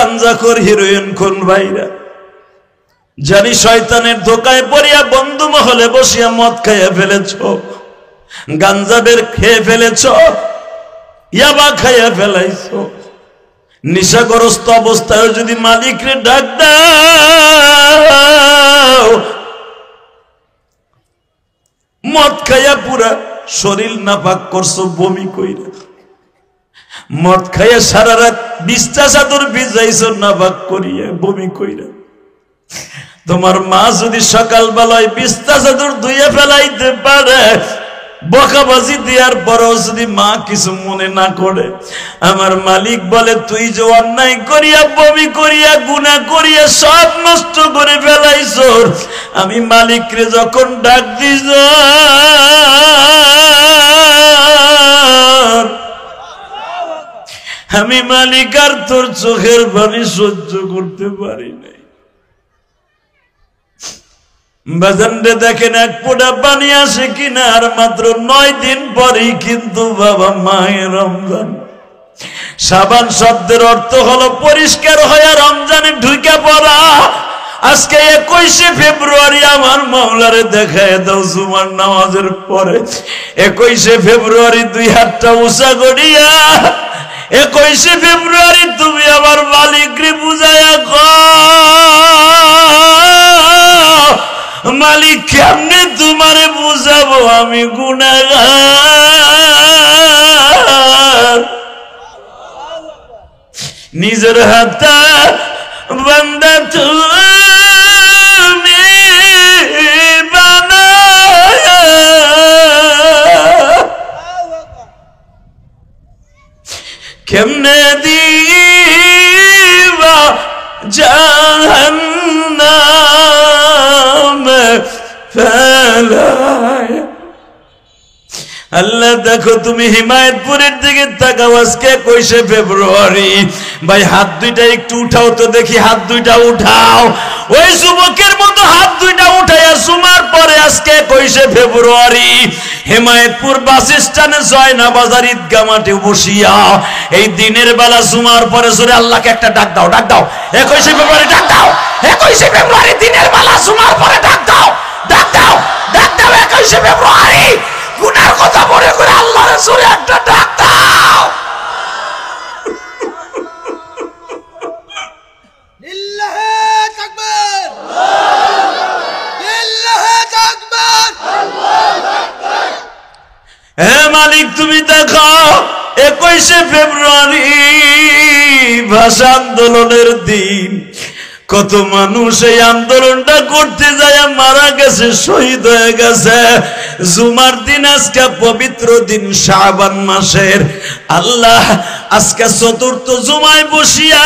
গাঞ্জাখোর heroine খুন ভাইরা জানি শয়তানের ধোকায় পড়িয়া বন্ধু মহলে বসিয়া মদ খাইয়া ফেলেছ, গাঞ্জা বের খেয়ে ফেলেছ, ইয়াবা খাইয়া ফেলাইছ। নিশাগ্রস্ত অবস্থায় যদি মালিকরে ডাক দাও, মদ খাইয়া পুরা শরীর নাপাক করছো বমি কইরা, মদ খাইয়া সারা রাত বিছটা চাদর ভিজাইছো নাপাক করিয়া বমি কইরা। তোমার মা যদি সকাল বেলায় বিছটা চাদর ধুইয়া ফেলাইতে পারে, বকাবাজি দেওয়ার পরও যদি মা কিছু মনে না করে, আমার মালিক বলে তুই যে অন্যায় করিয়া বমি করিয়া গুনাহ করিয়া সব নষ্ট করে ফেলাইছ, আমি মালিকরে যখন ডাক দিস আমি মালিক আর তোর চোখের পানি সহ্য করতে পারি নাই। বাজানরে দেখেন এক ফোঁটা পানি আসে কিনা, আর মাত্র 9 দিন পরেই কিন্তু বাবা মাহে রমজান। সাবান শব্দের অর্থ হলো পরিষ্কার হয়ে রমজানে ঢুকে পড়া। আজকে 21শে ফেব্রুয়ারি আমার মাওলারে দেখায় দাও জুমার নামাজের পরে। 21শে ফেব্রুয়ারি 2 হাতটা উঁচা করিয়া 21শে ফেব্রুয়ারি তুমি আমার মালিকরে বুঝাইয়া মালিক কেমনে তোমারে বুঝাবো আমি গুনাহগার। নিজের হাতে বান্দা তুমি বানায়া কেমনে দিবা জাহান্নামে ফেলায়া। আল্লাহ দেখো তুমি হিমায়তপুরের দিকে তাকাও, আজকে 21শে ফেব্রুয়ারি। ভাই হাত দুইটা একটু উঠাও তো দেখি, হাত দুইটা উঠাও। ওই যুবকের মতো হাত দুইটা উঠাইয়া সুমার পরে আজকে 21শে ফেব্রুয়ারি হিমায়তপুর বাস স্ট্যান্ডে জয়না বাজার ঈদগাহ মাঠে বসিয়া এই দিনের বেলা সুমার পরে জোরে আল্লাহকে একটা ডাক দাও, ডাক দাও। 21শে ফেব্রুয়ারি ডাক দাও, 21শে ফেব্রুয়ারি দিনের বেলা সুমার পরে ডাক দাও, ডাক দাও, ডাক দাও। 21শে ফেব্রুয়ারি গুনার কথা মনে করে আল্লাহর জোরে একটা ডাক দাও। লিল্লাহে তাকবীর, লিল্লাহে তাকবীর, আল্লাহু আকবার। হে মালিক তুমি দেখো 21শে ফেব্রুয়ারি ভাষা আন্দোলনের দিন, কত মানুষ এই আন্দোলনটা করতে যায় মারা গেছে, শহীদ হয়ে গেছে। জুমার দিন আজকে পবিত্র দিন শাবান মাসের। আল্লাহ আজকে 4র্থ জুমায় বসিয়া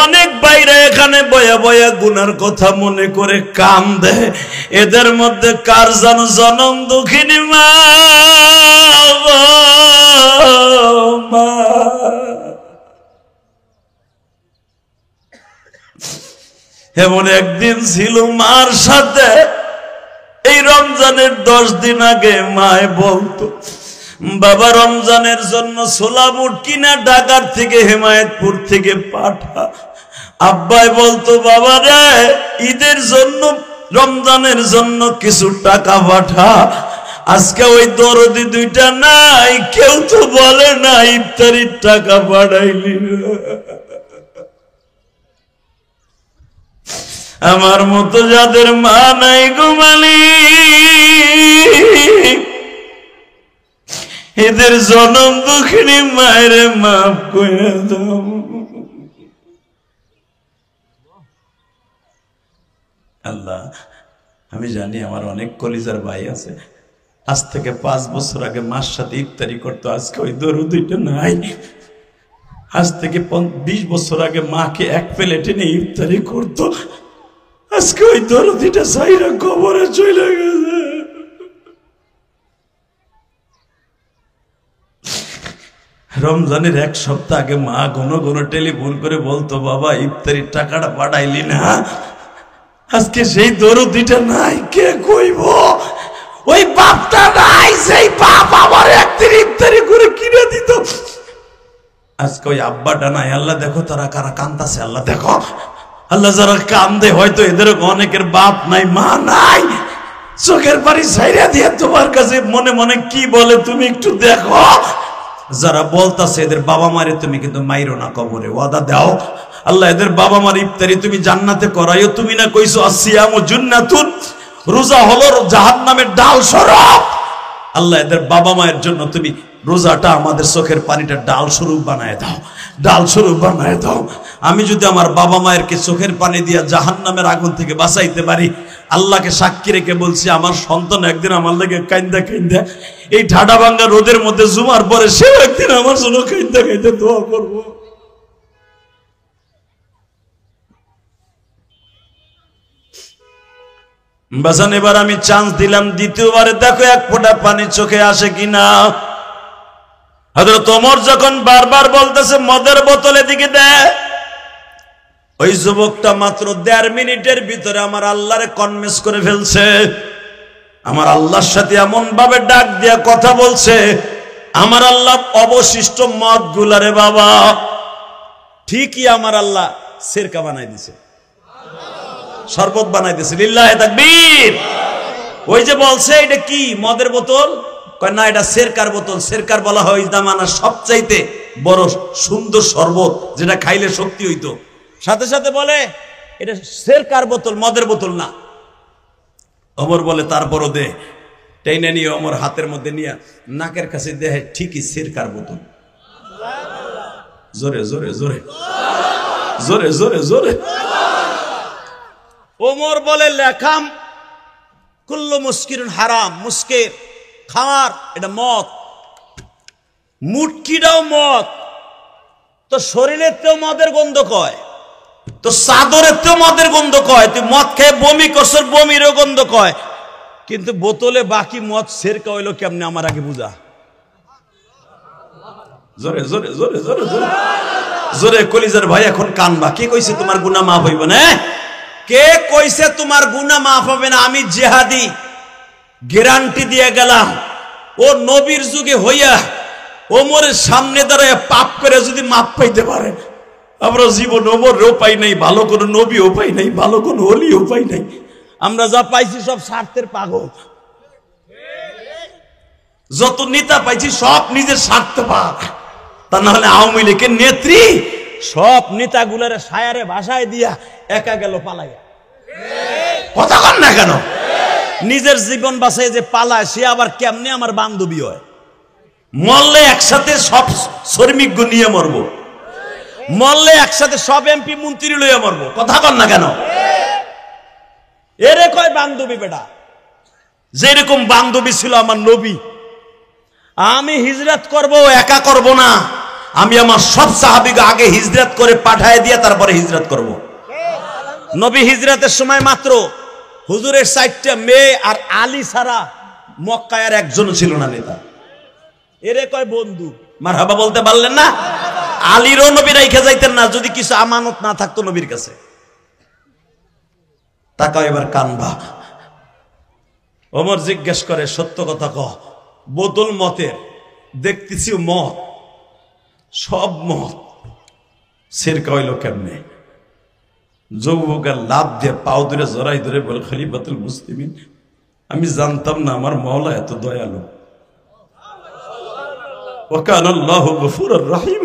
অনেক বাইরে এখানে বয়া বয়া গুনার কথা মনে করে কান্দে। এদের মধ্যে কার যেন জনম দুঃখিনী মা এমন একদিন ছিল মার সাথে, এই রমজানের 10 দিন আগে মায় বলতো বাবা রমজানের জন্য ছোলা বুট কিনা ঢাকার থেকে হিমায়তপুর থেকে পাঠা। আব্বাই বলতো বাবা রে ঈদের জন্য রমজানের জন্য কিছু টাকা পাঠা। আজকে ওই দরদি দুইটা নাই, কেউ তো বলে না ইফতারির টাকা পাঠাইলি। আমার মতো যাদের মা নাই গো মালিক, এদের জনম দুঃখিনী মায়ের মাফ করে দাও। আল্লাহ আমি জানি আমার অনেক কলিজার ভাই আছে, আজ থেকে 5 বছর আগে মার সাথে ইফতারি করতো, আজকে ওই দরদিটা নাই। আজ থেকে 20 বছর আগে মাকে 1 প্লেটে নিয়ে ইফতারি করতো, আজকে ওই দরদিটা সাইরা কবরে চলে গেছে। রমজানের 1 সপ্তাহ আগে মা ঘন ঘন টেলিফোন করে বলতো বাবা ইফতারির টাকাটা পাঠাইলি না। আজকে সেই দরদিটা নাই, কে কইব? ওই বাপটা নাই, সেই বাপ আমার একদিন ইফতারি করে কিনে দিত। আজকে ওই আব্বাটা নাই, আল্লাহ দেখো তারা কারা কান্দাছে, আল্লাহ দেখো, আল্লাহ যারা কান্দে হয়তো এদের অনেকের বাপ নাই মা নাই, চোখের পানি ছাইরা দিয়ে তোমার কাছে মনে মনে কি বলে তুমি একটু দেখো। যারা বলতাছে এদের বাবা মারে তুমি কিন্তু মাইরো না, কবরে ওয়াদা দাও আল্লাহ এদের বাবা মার ইফতারি তুমি জান্নাতে করাইও। তুমি না কইছো আসিয়ামু জান্নাতুন, রোজা হলো জাহান্নামের ডাল স্বরূপ। আল্লাহ এদের বাবা মায়ের জন্য তুমি রোজাটা আমাদের চোখের পানিটা ডাল স্বরূপ বানায় দাও, ডাল স্বরূপ বানায় দাও। আমি যদি আমার বাবা মায়েরকে চোখের পানি দিয়া জাহান্নামের আগুন থেকে বাঁচাইতে পারি, আল্লাহকে সাক্ষী রেখে বলছি আমার সন্তান একদিন আমার লাগে কাইন্দা কাইন্দা এই ঠাডা ভাঙ্গা রোদের মধ্যে জুমার পরে সেও একদিন আমার জন্য কাইন্দা কাইন্দা দোয়া করবো। বাজান এবার আমি চান্স দিলাম, দ্বিতীয়বারে দেখো এক ফোঁটা পানি চোখে আসে কিনা। হযরত ওমর যখন বারবার বলতেছে মদের বোতল এদিকে দে, ওই যুবকটা মাত্র 1.5 মিনিটের ভিতরে আমার আল্লাহরে কনভিন্স করে ফেলছে। আমার আল্লাহর সাথে এমন ভাবে ডাক দিয়া কথা বলছে, আমার আল্লাহ অবশিষ্ট মদ গুলারে বাবা ঠিকই আমার আল্লাহ সিরকা বানাই দিছে, শরবত বানাই দিছে। লিল্লাহি তাকবীর। ওই যে বলছে এটা কি মদের বোতল, কয় না এটা সিরকার বোতল। সিরকার বলা হয় জামানার সবচাইতে বড় সুন্দর শরবত, যেটা খাইলে শক্তি হইতো। সাথে সাথে বলে এটা সিরকার বোতল, মদের বোতল না। ওমর বলে তারপরও দে। টেনে নিয়ে ওমর হাতের মধ্যে নিয়ে নাকের কাছে দেহে ঠিকই সিরকার বোতল। জোরে জোরে জোরে জোরে জোরে জোরে। ওমর বলে লেখাম কুল্লু মুস্কিরুন হারাম, মুস্কির খামার এটা মদ, মুটকিটাও মদ। তো শরীরের তেও মদের গন্ধ কয়, তো চাদরের তেও মদের গন্ধ কয়, তুই মদ খেয়ে বমি করছর বমিরও গন্ধ কয়, কিন্তু বোতলে বাকি মদ সিরকা হইলো কেমনে আমার আগে বুঝা। জোরে জোরে জোরে জোরে জোরে জোরে। কলিজার ভাই এখন কানবা, কে কইছে তোমার গুনাহ মাফ হইব না? কে কইছে তোমার গুনাহ মাফ হবে না? আমি জিহাদি গ্যারান্টি দিয়ে গেলাম, ও নবীর যুগে হইয়া ওমরের সামনে দাঁড়ায় পাপ করে যদি মাপ পাইতে পারে, আমরা জীবন ওমরেরও পাই নাই, ভালো কোনো নবীও পাই নাই, ভালো কোনো ওলিও পাই নাই। আমরা যা পাইছি সব স্বার্থের পাগল। যত নেতা পাইছি সব নিজের স্বার্থ পাক। তা না হলে আওয়ামী লীগের নেত্রী সব নেতাগুলারে সায়ারে ভাষায় দিয়া একা গেল পালাইয়া। কথা কন না কেন? নিজের জীবন বাঁচায় যে পালায় সে আবার কেমনে আমার বান্ধবী হয়? মরলে একসাথে সব শ্রমিক নিয়ে মরবো, মরলে একসাথে সব এমপি মন্ত্রী লইয়া মরবো। কথা কন না কেন? এরে কয় বান্ধবী বেটা। যেরকম বান্ধবী ছিল আমার নবী। আমি হিজরত করব, একা করব না, আমি আমার সব সাহাবীকে আগে হিজরত করে পাঠায় দিয়ে তারপরে হিজরত করব। নবী হিজরতের সময় মাত্র হুজুরের 4টা মেয়ে আর আলী ছাড়া মক্কায় আর একজনও ছিল না নেতা। এরে কয় বন্ধু। মারহাবা বলতে পারলেন না? আলীরও নবী রাইখা যাইতেন না যদি কিছু আমানত না থাকতো নবীর কাছে। তাকাও এবার কানবা। ওমর জিজ্ঞেস করে সত্য কথা কহ, বোতল মতের দেখতেছি মদ, সব মদ, সিরকা হইল কেমনে? যুবকের লাভ দিয়ে পাও ধরে জড়াই ধরে বলে খলিফাতুল মুসলিমিন, আমি জানতাম না আমার মওলা এত দয়ালু। ওয়া কানা আল্লাহু গফুরুর রহিম।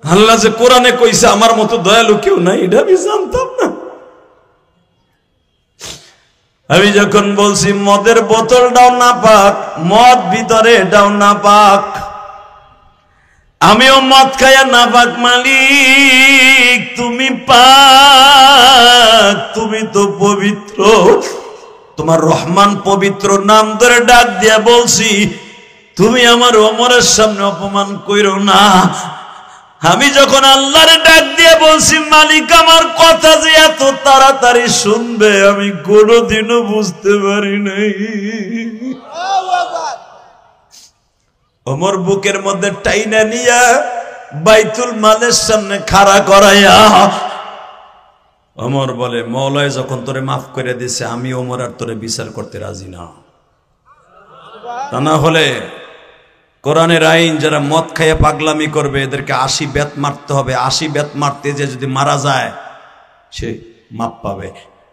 আল্লাহ যে কোরআনে কইছে আমার মতো দয়ালু কেউ নাই, এটা আমি জানতাম না। আমি যখন বলছি মদের বোতলটাও না পাক, মদ ভিতরে এটাও না পাক, আমিও মদ খাইয়া না পাক। মালিক তুমি পাক, তুমি তো পবিত্র, তোমার রহমান পবিত্র নাম ধরে ডাক দিয়া বলছি, তুমি আমার ওমরের সামনে অপমান কইরো না। আমি যখন আল্লাহরে ডাক দিয়ে বলছি মালিক আমার কথা যে এত তাড়াতাড়ি শুনবে আমি কোনোদিনও বুঝতে পারি নাই। ওমর বুকের মধ্যে টাইনা নিয়া বাইতুল মালের সামনে খাড়া করাইয়া ওমর বলে, মওলায় যখন তোরে মাফ করে দিছে আমি ওমর আর তোরে বিচার করতে রাজি না। তা না হলে কোরআনের আইন, যারা মদ খাইয়া পাগলামি করবে এদেরকে 80 বেত মারতে হবে। 80 বেত মারতে যে যদি মারা যায় সে মাপ পাবে।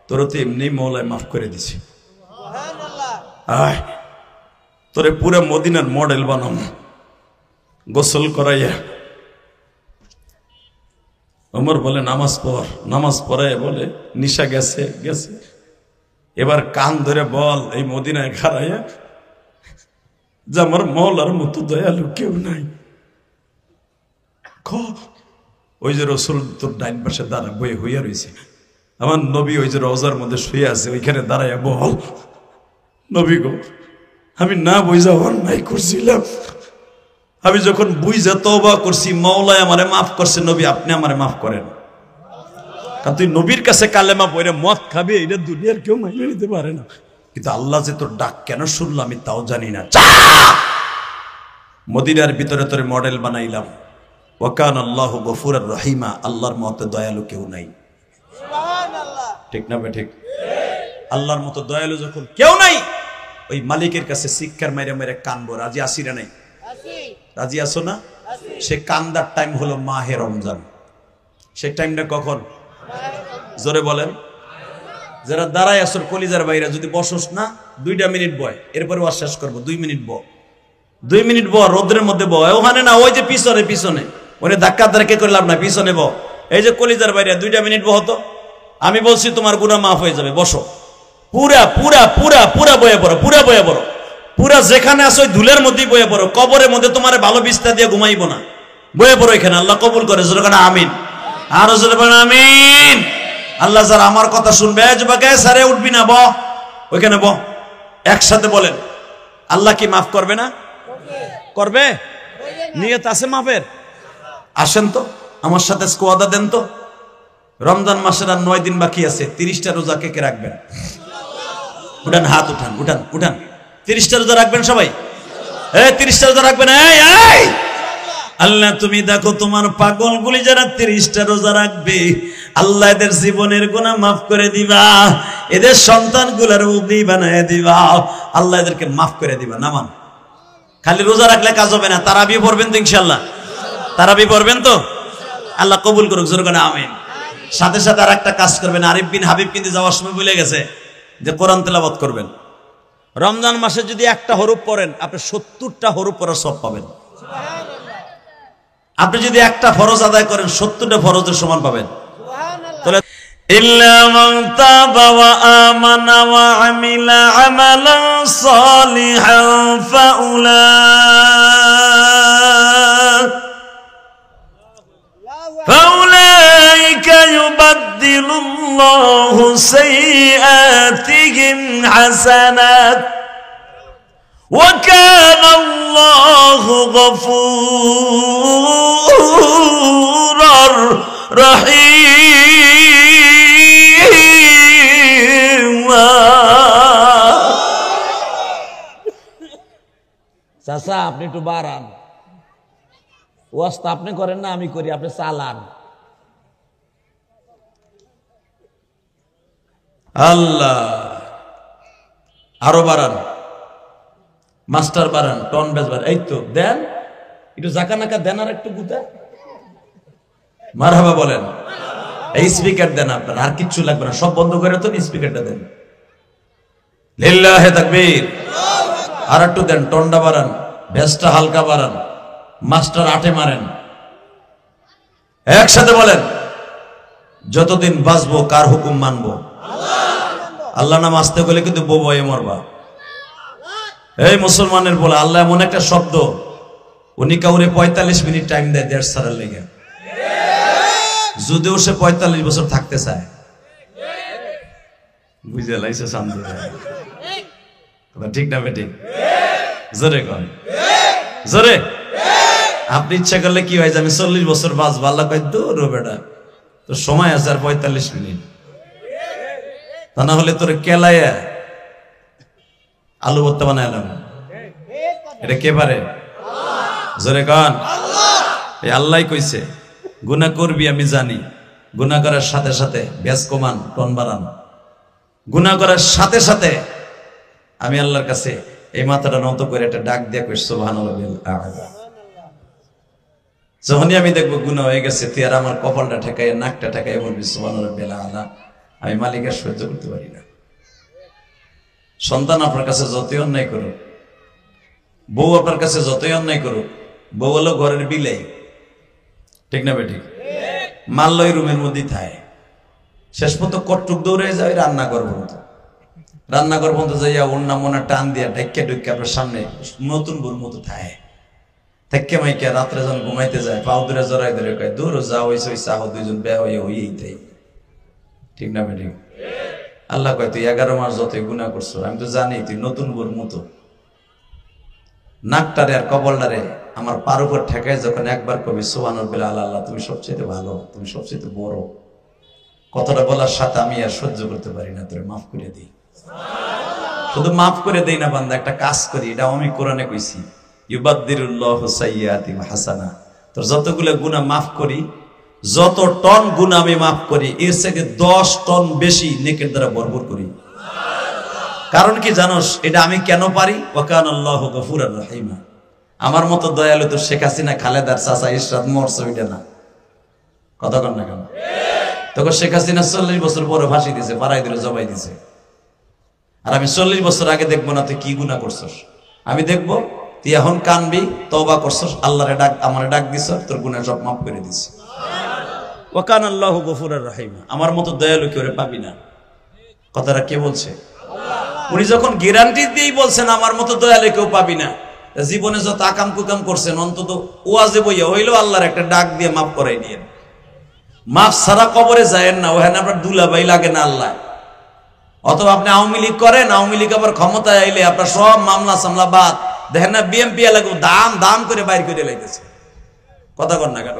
তোর তো এমনি মৌলায় মাফ করে দিছি, আয় তোরে পুরো মদিনার মডেল বানাম গোসল করাইয়া। ওমর বলে নামাজ পড়, নামাজ পড়ায় বলে নিশা গেছে গেছে, এবার কান ধরে বল এই মদিনায় খারাইয়া যে আমার মৌলার মতো দয়ালু কেউ নাই। ওই যে রসুল তোর ডাইন পাশে দাঁড়া বয়ে হইয়া রয়েছে, আমার নবী ওই যে রওজার মধ্যে শুয়ে আছে ওইখানে দাঁড়াইয়া বল নবী গো আমি না বুঝা অন্যায় করছিলাম, আমি যখন বুঝা তওবা করছি মাওলাই আমারে মাফ করছে, নবী আপনি আমারে মাফ করেন। কারণ তুই নবীর কাছে কালেমা পড়ে মদ খাবি এটা দুনিয়ার কেউ মাইনে নিতে পারে না, কিন্তু আল্লাহ যে তোর ডাক কেন শুনলো আমি তাও জানি না। মদিনার ভিতরে তোর মডেল বানাইলাম। ওয়াকান আল্লাহু গফুরার রহিমা, আল্লাহর মতো দয়ালু কেউ নাই। ঠিক না ঠিক? আল্লাহর মতো দয়ালু যখন কেউ নাই, ওই মালিকের কাছে শিক্ষার মাইরে মাইরে কানবো। রাজি আসি না নাই? রাজি আসো না? সে কান্দার টাইম হলো মাহে রমজান। সে টাইমটা কখন? জোরে বলেন। যারা দাঁড়ায় আসর কলিজার বাইরে যদি বসস না 2 মিনিট বয়, এরপরে ওয়াজ শেষ করবো। 2 মিনিট ব, 2 মিনিট ব, রোদ্রের মধ্যে ব। ওখানে না, ওই যে পিছনে পিছনে ওখানে ধাক্কা ধাক্কা করে লাভ না, পিছনে ব। এই যে কলিজার বাইরে 2 মিনিট বহ তো, আমি বলছি তোমার গুনাহ মাফ হয়ে যাবে। বসো, পুরা পুরা পুরা পুরা বয়ে পড়ো, পুরা বয়ে পড়ো, পুরা যেখানে আসো ধুলের মধ্যেই বয়ে পড়ো। কবরের মধ্যে তোমার ভালো বিস্তা দিয়ে ঘুমাইবো না, বয়ে পড়ো এখানে। আল্লাহ কবুল করে, জোরে বলেন আমিন। আরো জোরে বলেন আমিন। আল্লাহ যারা আমার কথা শুনবে, যুবক সারে উঠবি না, ব ওইখানে ব। একসাথে বলেন আল্লাহ কি মাফ করবে না? করবে। নিয়ত আছে মাফের? আসেন তো আমার সাথে স্কোয়াদা দেন তো। রমজান মাসের আর 9 দিন বাকি আছে। 30টা রোজা কে কে রাখবেন? উঠান, হাত উঠান উঠান উঠান। 30টা রোজা রাখবেন সবাই? 30টা রোজা রাখবেন। আল্লাহ তুমি দেখো তোমার পাগলগুলি যারা 30টা রোজা রাখবে, আল্লাহ এদের জীবনের গুনাহ মাফ করে দিবা, এদের সন্তানগুলোর মুক্তি বানায় দিবা, আল্লাহ এদেরকে মাফ করে দিবা। নামান খালি রোজা রাখলে কাজ হবে না, তারাবি পড়বেন তো ইনশাআল্লাহ? তারাবি পড়বেন তো? আল্লাহ কবুল করুক, জোরে বলেন আমিন। সাথে সাথে আর একটা কাজ করবেন, আরিফ বিন হাবিব কিন্তু যাওয়ার সময় বলে গেছে যে কোরআন তেলাওয়াত করবেন। রমজান মাসে যদি একটা হরফ পড়েন আপনি 70টা হরফ পড়ার সওয়াব পাবেন। আপনি যদি একটা ফরজ আদায় করেন 70টা ফরজের সমান পাবেন। তাহলে ইল্লা মান তাবা ওয়া আমানা ওয়া আমিলা আমালান সালিহান ফাউলাইকা ইউবাদদিলুল্লাহু সাইয়্যাতিহিম হাসানাত ওয়া কানা আল্লাহু গফুরার রহিম। চাচা আপনি একটু বাড়ান, ওয়াজ তো আপনি করেন না, আমি করি, আপনি চালান। আল্লাহ আরো বাড়ান, মাস্টার বাড়ান, টন বেজ বাড়ান। এই তো দেন একটু জাকা নাকা দেন, আর একটু গুতা মারহাবা বলেন। এই স্পিকার দেন আপনার, আর কিচ্ছু লাগবে না, সব বন্ধ করে তো স্পিকারটা দেন। লিল্লাহি তাকবীর। আর একটু দেন, টন্ডা বাড়ান, ভেস্টটা হালকা বাড়ান, মাস্টার 8 মারেন। একসাথে বলেন যতদিন বাঁচবো কার হুকুম মানবো? আল্লাহ নাম আসতে গেলে কিন্তু বউ বয়ে মরবা। এই মুসলমানের বলে আল্লাহ এমন একটা শব্দ, উনি কাউরে 45 মিনিট টাইম দেয় দেড় সারার লেগে, যদিও সে 45 বছর থাকতে চায়। বুঝে লাইছে শান্তি, ঠিক না বেটি? জোরে কন, জোরে। আপনি ইচ্ছা করলে কি হয় যে আমি 40 বছর বাঁচবো, আল্লাহ কয় দূর বেটা তোর সময় আছে আর 45 মিনিট, তা না হলে তোর কেলাইয়া আলু ভর্তা বানাইলাম। এটা কে পারে? জোরে কন। এই আল্লাহ কইছে গুনাহ করবি আমি জানি, গুনাহ করার সাথে সাথে ব্যাস কমান, টন বাড়ান। গুনাহ করার সাথে সাথে আমি আল্লাহর কাছে এই মাথাটা নত করে একটা ডাক দিয়া কই সুবহানাল্লাহিল আ'লা। যখনই আমি দেখবো গুনাহ হয়ে গেছে, তুই আর আমার কপালটা ঠেকাইয়া নাকটা ঠেকাইয়া বলবি সুবহানাল্লাহিল আ'লা, আমি মালিকের সহ্য করতে পারি না। সন্তান আপনার কাছে যতই অন্যায় করুক, বউ আপনার কাছে যতই অন্যায় করুক, বউ হলো ঘরের বিলাই, ঠিক না বেটি? মারল ওই রুমের মধ্যেই থাকে, শেষ পর্যন্ত কটটুক দৌড়ে যায় রান্নাঘর পর্যন্ত। রান্নাঘর পর্যন্ত যাইয়া অন্যা মনে টান দিয়া ঢেকে ঢুকে আপনার সামনে নতুন বউর মতো থাকে। থেকে মাইকে রাত্রে যখন ঘুমাইতে যায় পাও দূরে জড়াই ধরে কয় দূর যা হইছে ওই চাহ, দুইজন বেয়া হইয়া হইয়াই তাই, ঠিক না বেটি? আল্লাহ কয় তুই 11 মাস যতই গুনাহ করছো, আমি তো জানি তুই নতুন বউর মতো। নাকটারে আর কপালটারে আমার পার উপর ঠেকায় যখন একবার কবি সুবহানাল্লাহ, আল্লাহ তুমি সবচেয়ে ভালো, তুমি সবচেয়ে বড়, কথাটা বলার সাথে আমি আর সহ্য করতে পারি না, তোরে মাফ করে দিই। শুধু মাফ করে দেই না বান্দা, একটা কাজ করি, এটা আমি কোরআনে কইছি, ইউবাদদিরুল্লাহু সাইয়্যাতিহিম হাসানা। তোর যতগুলো গুনাহ মাফ করি, যত টন গুনাহ আমি মাফ করি, এর থেকে 10 টন বেশি নেকের দ্বারা ভরপুর করি। কারণ কি জানোস এটা আমি কেন পারি? ওয়াকানাল্লাহু গফুরার রহিমা। আমার মতো দয়ালু তো শেখ হাসিনা, খালেদার চাচা ইরশাদ মরছে ওইটা না, কথা কন না কেন? তখন শেখ হাসিনা 40 বছর পরে ফাঁসি দিছে, পাড়াই দিলে জবাই দিছে। আর আমি 40 বছর আগে দেখবো না তুই কি গুনাহ করছস, আমি দেখবো তুই এখন কানবি, তওবা করছস, আল্লাহরে ডাক, আমারে ডাক দিছ, তোর গুনাহ সব মাফ করে দিছি। ওয়াকানাল্লাহু গফুরার রহিমা। আমার মতো দয়ালু কেউ পাবি না। কথাটা কে বলছে? উনি যখন গ্যারান্টি দিয়েই বলছেন আমার মতো দয়ালু কেউ পাবি না, জীবনে যত আকাম কুকাম করছেন অন্তত ওয়াজে বইয়া হইলেও আল্লাহর একটা ডাক দিয়ে মাফ করাই নিয়েন। মাফ ছাড়া কবরে যায়েন না, ওখানে আপনার দুলাভাই লাগে না আল্লাহ। অথবা আপনি আওয়ামী লীগ করেন, আওয়ামী লীগ আবার ক্ষমতায় আইলে আপনার সব মামলা সামলা বাদ, দেখেন না বিএমপি এলাকা দাম দাম করে বাইর করে লাইতেছে, কথা কন না কেন?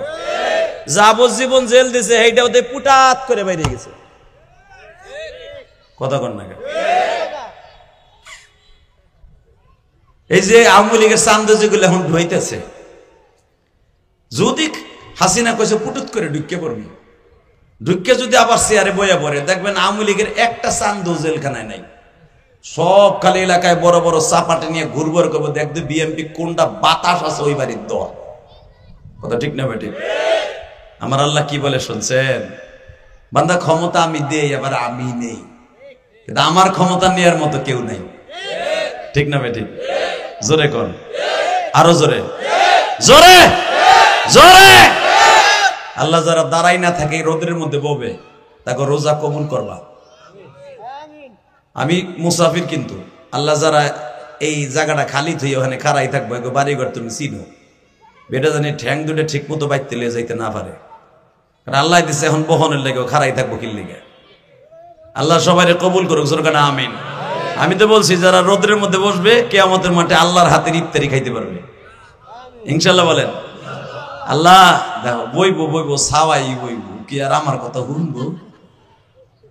যাবজ্জীবন জেল দিছে, এইটা ওদের পুটাত করে বাইরে গেছে, কথা কন না কেন? এই যে আওয়ামী লীগের চান্দা যেগুলো এখন ঢুইতেছে, যদি হাসিনা কইছে পুটুত করে ঢুকে পড়বি, ঢুকে যদি আবার চেয়ারে বইয়া পড়ে, দেখবেন আওয়ামী লীগের একটা চান্দু জেলখানায় নাই। সব খালি এলাকায় বড় বড় চাপাটি নিয়ে ঘুরঘুর করবো, দেখবে বিএমপি কোনটা বাতাস আছে ওই বাড়ির দোয়া, কথা ঠিক না বেটি? আমার আল্লাহ কি বলে শুনছেন? বান্দা ক্ষমতা আমি দেই, আবার আমি নেই, কিন্তু আমার ক্ষমতা নেওয়ার মতো কেউ নেই, ঠিক না বেটি? জোরে কর, আরো জোরে, জোরে জোরে। আল্লাহ যারা দাঁড়াই না থাকে রোদের মধ্যে ববে, তাকে রোজা কবুল করবা। আমি মুসাফির, কিন্তু আল্লাহ যারা এই জায়গাটা খালি থই ওখানে খাড়াই থাকবো, বাড়িঘর তুমি চিনো, বেটা জানি ঠ্যাং দুটো ঠিক মতো বাইতে লিয়ে যাইতে না পারে, কারণ আল্লাহ দিছে এখন বহনের লেগে খাড়াই থাকবো কিল লিগে। আল্লাহ সবাই কবুল করুক, সরকার আমিন। আমি তো বলছি যারা রোদের মধ্যে বসবে কিয়ামতের মাঠে আল্লাহর হাতের ইফতারি খাইতে পারবে ইনশাল্লাহ। বলেন আল্লাহ দেখো বইবো বইবো সাওয়াই বইবো, কি আর আমার কথা শুনবো?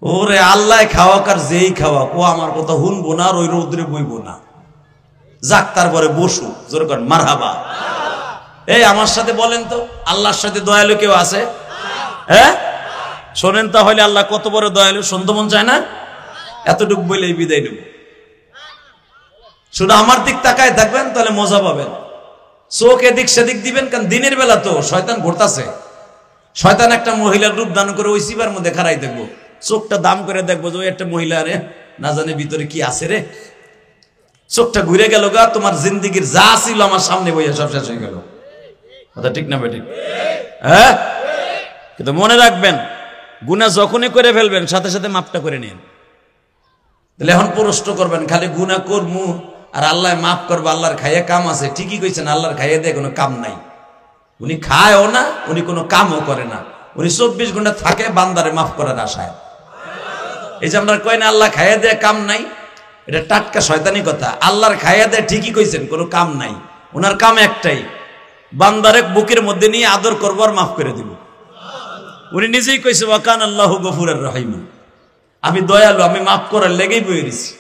ওরে আল্লাহ খাওয়াক আর যেই খাওয়াক, ও আমার কথা শুনবো না আর ওই রোদ্রে বইবো না, যাক তারপরে বসু, জোর কর মারহাবা। এই আমার সাথে বলেন তো, আল্লাহর সাথে দয়ালু কেউ আছে? হ্যাঁ শোনেন তাহলে আল্লাহ কত বড় দয়ালু, শুনতে মন চায় না? এতটুকু বলেই বিদায় নেব। শুধু আমার দিক তাকায় থাকবেন, তাহলে মজা পাবেন। চোখ এদিক সেদিক দিবেন, কারণ দিনের বেলা তো শয়তান ঘুরতাছে। শয়তান একটা মহিলার রূপ দান করে ওই সিবার মধ্যে খাড়াই দেখবো, চোখটা দাম করে দেখবো যে ওই একটা মহিলা, রে না জানে ভিতরে কি আছে রে, চোখটা ঘুরে গেল গা, তোমার জিন্দিগির যা ছিল আমার সামনে বইয়া সব শেষ হয়ে গেল, কথা ঠিক না বেঠিক? হ্যাঁ, কিন্তু মনে রাখবেন গুনাহ যখনই করে ফেলবেন সাথে সাথে মাফটা করে নিন। তাহলে এখন প্রশ্ন করবেন খালি গুনাহ করমু আর আল্লাহ মাফ করবো, আল্লাহর খাইয়ে কাম আছে। ঠিকই কইছেন, আল্লাহর খাইয়ে দেয় কোনো কাম নাই। উনি খায়ও না, উনি কোনো কামও করে না, উনি 24 ঘন্টা থাকে বান্দারে মাফ করার আশায়। এই যে আমরা কই না আল্লাহ খাইয়ে দেয় কাম নাই, এটা টাটকা শয়তানি কথা। আল্লাহর খাইয়ে দেয় ঠিকই কইছেন, কোনো কাম নাই। ওনার কাম একটাই, বান্দারে বুকের মধ্যে নিয়ে আদর করবো আর মাফ করে দিব। উনি নিজেই কইছে ওয়াকানাল্লাহু গফুরার রহিম, আমি দয়ালু, আমি মাফ করার লেগেই বয়ে দিছি।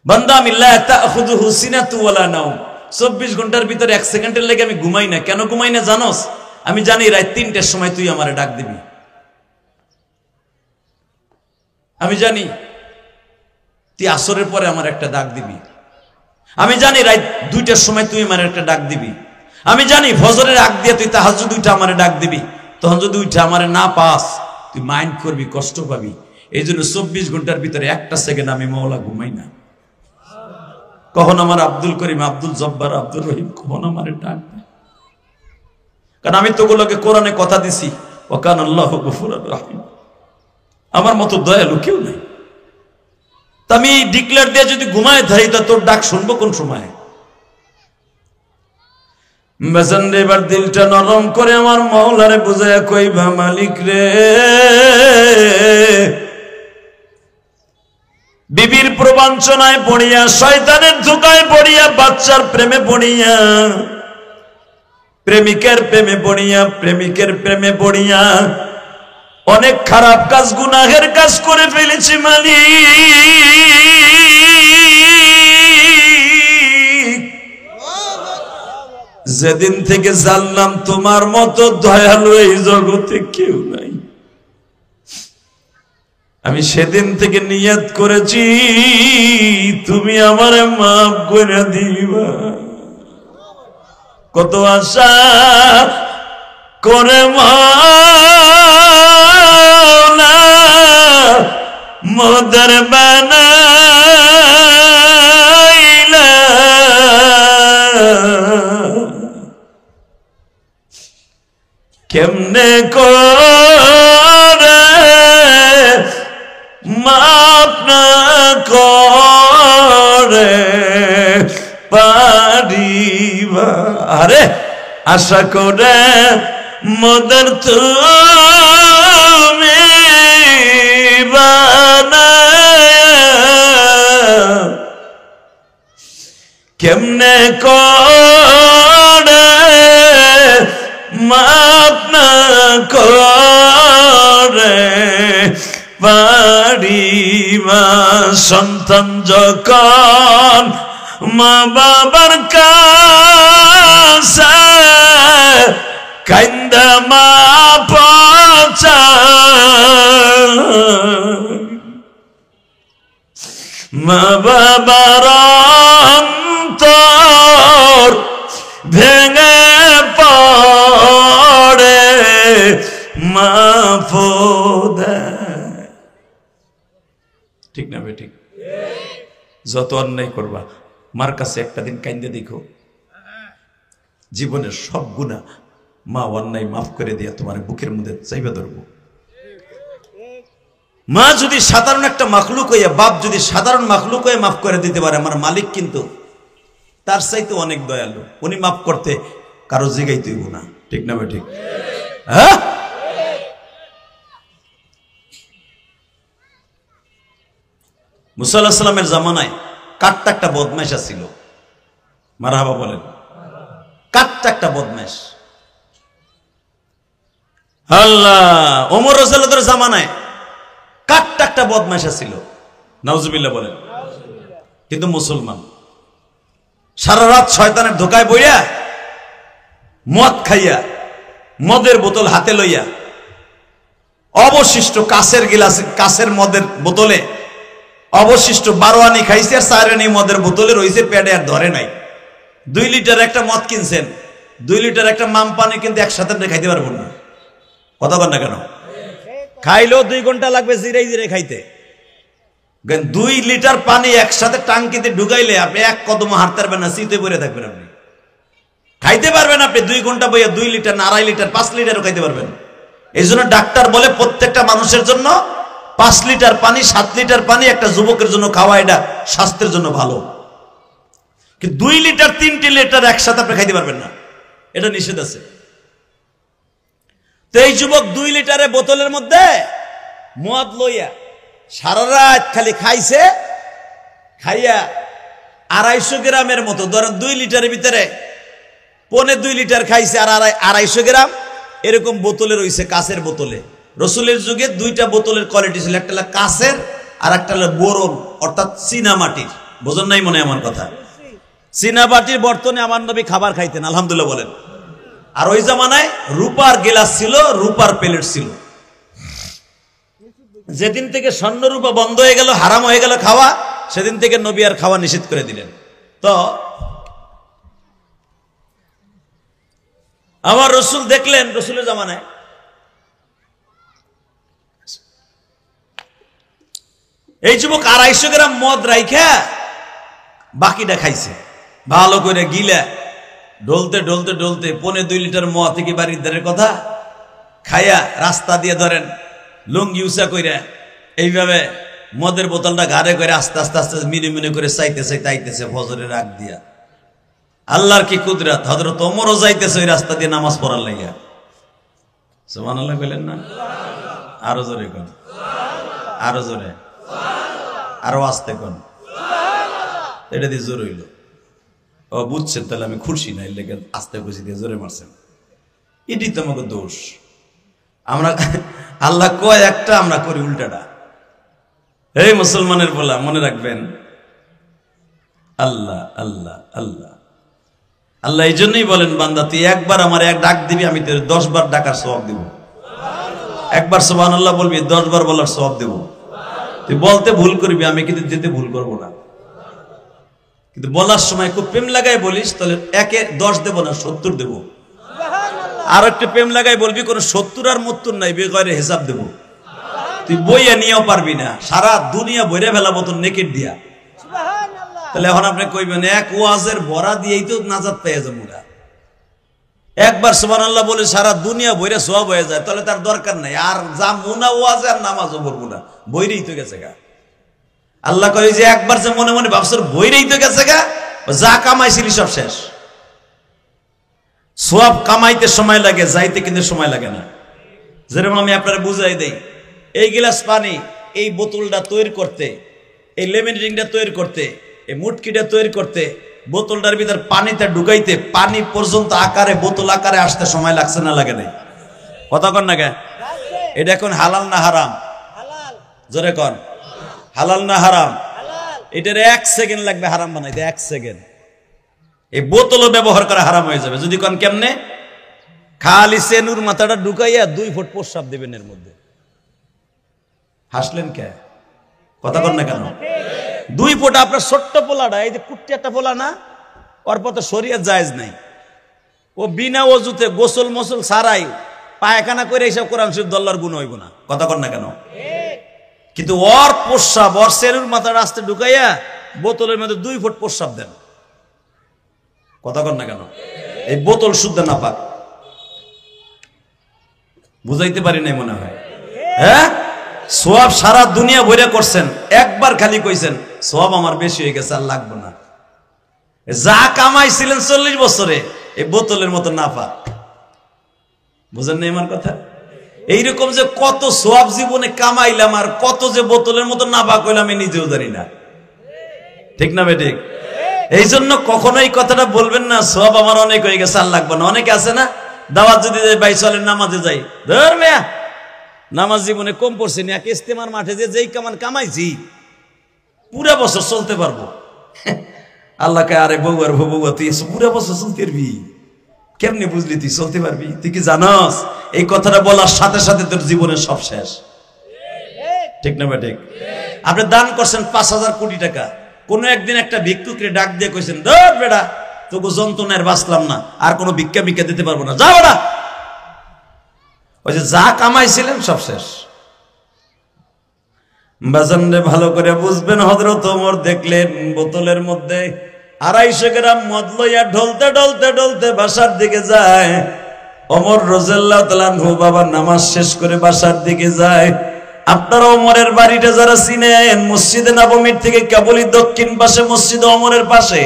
বান্দা আমি লা তাখুযুহু সিনাতু ওয়ালা নাওম, 24 ঘন্টার ভিতরে 1 সেকেন্ডের লেগে আমি ঘুমাই না। কেন ঘুমাই না জানোস? আমি জানি রাত 3টার সময় তুই আমারে ডাক দিবি। আমি জানি তুই আসরের পরে আমার একটা ডাক দিবি। আমি জানি রাত 2টার সময় তুই আমার একটা ডাক দিবি, আমি জানি ফজরের আগ দিয়ে তুই তাহাজ্জুদ উঠে আমারে ডাক দিবি, তখন যদি উঠে আমারে না পাস তুই মাইন্ড করবি, কষ্ট পাবি। এই জন্য 24 ঘন্টার ভিতরে একটা সেকেন্ড আমি মওলা ঘুমাই না। কখন আমার আব্দুল করিম, আব্দুল জব্বার, আব্দুল রহিম কখন আমারে ডাক দেয়, কারণ আমি তোগুলোকে কোরআনে কথা দিছি, ওয়াকান আল্লাহু গফুরুর রহিম, আমার মতো দয়ালু কেউ নাই। তা আমি ডিক্লেয়ার দিয়ে যদি ঘুমায় থাকি তা তোর ডাক শুনবো কোন সময়? এবার দিলটা নরম করে আমার মওলারে বুঝায় কইবা, মালিক রে, বিবির প্রবঞ্চনায় পড়িয়া, শয়তানের ধোঁকায় পড়িয়া, বাচ্চার প্রেমে পড়িয়া, প্রেমিকের প্রেমে পড়িয়া, প্রেমিকের প্রেমে পড়িয়া অনেক খারাপ কাজ, গুনাহের কাজ করে ফেলেছি মালিক। যেদিন থেকে জানলাম তোমার মতো দয়ালু এই জগতে কেউ নাই, আমি সেদিন থেকে নিয়ত করেছি তুমি আমারে মাফ করে দিবা। কত আশা করে মাওলা মোদের বানাইলা, কেমনে করে মাফ না করে পারিবা। আরে আশা করে মোদের তুমি বানায়া, কেমনে করে মাফ না করে পারিবা। সন্তান যখন মা বাবার কাছে কাইন্দা মা পচা, মা বাবার অন্তর ভেঙে পড়ে মাফ দেয়। ঠিক না বেঠিক? যত অন্যায় করবা মার কাছে একটা দিন কাইন্দে দেখো, জীবনের সব গুনাহ মা অন্যায় মাফ করে দিয়া তোমার বুকের মধ্যে চাইবা ধরবো। মা যদি সাধারণ একটা মাখলুক হইয়া, বাপ যদি সাধারণ মাখলুক হয়ে মাফ করে দিতে পারে, আমার মালিক কিন্তু তার চাইতে অনেক দয়ালু, উনি মাফ করতে কারো জিগাইতে হইব না। ঠিক না বেঠিক? হ্যাঁ, মুসা আলাইহিস সালামের জামানায় কাট্টা একটা বদমাইশ ছিল। মারহাবা বলেন। কাট্টা একটা বদমাইশ। আল্লাহ, ওমর রাদিয়াল্লাহু জামানায় কাট্টা একটা বদমাইশ ছিল। নাউজুবিল্লাহ বলেন। কিন্তু মুসলমান, সারা রাত শয়তানের ধোকায় বইয়া, মদ খাইয়া, মদের বোতল হাতে লইয়া, অবশিষ্ট কাঁচের গিলাস, কাঁচের মদের বোতলে অবশিষ্ট 12 আনি খাইছে, আর 4 আনি মদের বোতলে রয়েছে পেটে, আর ধরে নাই। 2 লিটার একটা মদ কিনছেন, 2 লিটার একটা মাম পানি কিন্তু একসাথে খাইতে পারবেন না। কথা বল না কেন? খাইলেও 2 ঘন্টা লাগবে জিরাই জিরে খাইতে। 2 লিটার পানি একসাথে টাঙ্কিতে ঢুকাইলে আপনি এক কদম হাঁটতে পারবেন না, শীতে পড়ে থাকবেন। আপনি খাইতে পারবেন আপনি 2 ঘন্টা বইয়া 2 লিটার না 2.5 লিটার 5 লিটারও খাইতে পারবেন। এই জন্য ডাক্তার বলে প্রত্যেকটা মানুষের জন্য 5 লিটার পানি, 7 লিটার পানি একটা যুবকের জন্য খাওয়া, এটা স্বাস্থ্যের জন্য ভালো। কিন্তু 2 লিটার 3 লিটার একসাথে আপনি খাইতে পারবেন না, এটা নিষেধ আছে। তো এই যুবক 2 লিটারের বোতলের মধ্যে মদ লইয়া সারা রাত খালি খাইছে। খাইয়া 250 গ্রামের মতো, ধরেন 2 লিটারের ভিতরে 1.25 লিটার খাইছে, আর 250 গ্রাম এরকম বোতলে রয়েছে, কাঁচের বোতলে। রসুলের যুগে 2টা বোতলের কোয়ালিটি ছিল, একটা হলো কাঁচের আর একটা হলো বোরন, অর্থাৎ চীনা মাটির। বোঝেন নাই মনে আমার কথা? চীনা মাটির বর্তনে আমার নবী খাবার খাইতেন, আলহামদুলিল্লাহ বলেন। আর ওই জামানায় রূপার গ্লাস ছিল, রূপার প্লেট ছিল। যেদিন থেকে স্বর্ণ রূপা বন্ধ হয়ে গেল, হারাম হয়ে গেল খাওয়া, সেদিন থেকে নবী আর খাওয়া নিষেধ করে দিলেন। তো আমার রসুল দেখলেন, রসুলের জামানায় এই যুবক 250 গ্রাম মদ রাইখা বাকিটা খাইছে, ভালো করে গিলা ঢলতে ঢলতে ঢলতে 1.5-2 লিটার মদ থেকে বাড়ির ধারের কথা খাইয়া রাস্তা দিয়ে ধরেন লুঙ্গি উঁচা কইরা এইভাবে মদের বোতলটা ঘাড়ে করে আস্তে আস্তে আস্তে মিনে মিনে করে চাইতেছে তাইতেছে ফজরের আগ দিয়া। আল্লাহর কি কুদরত, হযরত ওমরও যাইতেছে ওই রাস্তা দিয়ে নামাজ পড়ার লাগিয়া। সুবহানাল্লাহ বলেন না? আরো জোরে কোন, আরো জোরে, আরো আস্তে কোন। এটা দিয়ে জোর হইল। ও বুঝছেন, তাহলে আমি খুশি না, এর লেগে আস্তে খুশি দিয়ে জোরে মারছেন। এটি তো আমাকে দোষ। আমরা আল্লাহ কয় একটা, আমরা করি উল্টাটা। এই মুসলমানের বলা মনে রাখবেন, আল্লাহ আল্লাহ আল্লাহ আল্লাহ। এই জন্যই বলেন, বান্দা তুই একবার আমার এক ডাক দিবি, আমি তোর 10 বার ডাকার সওয়াব দিব। একবার সুবহানাল্লাহ বলবি, 10 বার বলার সওয়াব দেব। তুই বলতে ভুল করবি, আমি কিন্তু যেতে ভুল করব না। কিন্তু বলার সময় খুব প্রেম লাগাই বলিস, তাহলে 1-এ 10 দেব না, 70 দেব। আর একটা প্রেম লাগাই বলবি, কোন 70 আর 70 নাই, বেগরে হিসাব দেব। তুই বইয়া নিয়েও পারবি না, সারা দুনিয়া বইরে ফেলাবো তোর নেকেট দিয়া। তাহলে এখন আপনি কইবেন, এক ওয়াজের ভরা দিয়েই তো নাজাত পেয়ে যাবো না। একবার সুবহানাল্লাহ বলে সারা দুনিয়া বইরে সওয়াব হয়ে যায়, তাহলে তার দরকার নাই। আর যা মুনা ওয়াজে আর নামাজও পড়বো না, বইরেই তো গেছে গা। আল্লাহ কয় যে একবার যে মনে মনে ভাবছর বইরেই তো গেছে গা, যা কামাইছিলি সব শেষ। সওয়াব কামাইতে সময় লাগে, যাইতে কিন্তু সময় লাগে না। যেরকম আমি আপনারা বুঝাই দেই, এই গ্লাস পানি, এই বোতলটা তৈরি করতে, এই লেমন ড্রিঙ্কটা তৈরি করতে, এই মুটকিটা তৈরি করতে, বোতলটার ভিতর পানিতে ঢুকাইতে, পানি পর্যন্ত আকারে বোতল আকারে আসতে সময় লাগছে না লাগে নাই? কথা কন না কে? এটা এখন হালাল না হারাম? জোরে কন, হালাল না হারাম? এটার 1 সেকেন্ড লাগবে হারাম বানাইতে, 1 সেকেন্ড। এই বোতলও ব্যবহার করা হারাম হয়ে যাবে। যদি কন কেমনে? খালি সেনুর মাথাটা ঢুকাইয়া 2 ফুট প্রস্রাব দিবেন এর মধ্যে। হাসলেন কে? কথা কন না কেন? 2 ফুট। আপনার ছোট্ট পোলাটা, এই যে কুট্টি একটা পোলা না, ওর পথে শরীয়ত জায়েজ নাই। ও বিনা ওযুতে গোসল মোসল ছাড়াই পায়খানা করে এইসব কোরআন শরীফ দল্লার গুণ হইব না। কথা কন না কেন? কিন্তু ওর প্রস্রাব, ওর সেনুর মাথা রাস্তে ঢুকাইয়া বোতলের মধ্যে 2 ফুট প্রস্রাব দেন। কথা কন না কেন? এই বোতল শুদ্ধ না পাক। বুঝাইতে পারি নাই মনে হয়? হ্যাঁ, সওয়াব সারা দুনিয়া বইরা করছেন, একবার খালি কইছেন সওয়াব আমার বেশি হয়ে গেছে, আর লাগবে না। যা কামাইছিলেন 40 বছরে, এই বোতলের মতো না পাক। বুঝেন না আমার কথা? এইরকম যে কত সওয়াব জীবনে কামাইলাম, আর কত যে বোতলের মতো না পাক হইলাম, আমি নিজেও জানি না। ঠিক না বেঠিক? এই জন্য কখনোই কথাটা বলবেন না সওয়াব আমার অনেক হয়ে গেছে, আর লাগবে না। অনেকে আছে না, দাওয়াত যদি যাই, ভাই চলেন নামাজে যাই, ধর মেয়া নামাজ জীবনে কম পড়ছে না, এক ইস্তেমার মাঠে যে যেই কামান কামাইছি পুরা বছর চলতে পারবো। আল্লাহকে, আরে বউ আর বউ, তুই পুরা বছর চলতে পারবি? কেমনে বুঝলি তুই চলতে পারবি? তুই কি জানাস এই কথাটা বলার সাথে সাথে তোর জীবনের সব শেষ? ঠিক না বেঠিক? আপনি দান করছেন 5,000 কোটি টাকা, কোন একদিন একটা ভিক্ষুকরে ডাক দিয়ে কইছেন, ধর বেটা তোকে যন্ত্রণার বাঁচলাম না, আর কোনো ভিক্ষা ভিক্ষা দিতে পারবো না, যা বেটা। ওই যে যা কামাইছিলেন সব শেষ। বাজানরে ভালো করে বুঝবেন, হযরত ওমর দেখলেন বোতলের মধ্যে 250 গ্রাম মদ লইয়া ঢলতে ঢলতে ঢলতে বাসার দিকে যায়। ওমর রাদিয়াল্লাহু তাআলা আনহু বাবা নামাজ শেষ করে বাসার দিকে যায়। আপনারা ওমরের বাড়িটা যারা চিনেন, মসজিদে নববীর থেকে কেবলই দক্ষিণ পাশে মসজিদ ওমরের পাশে।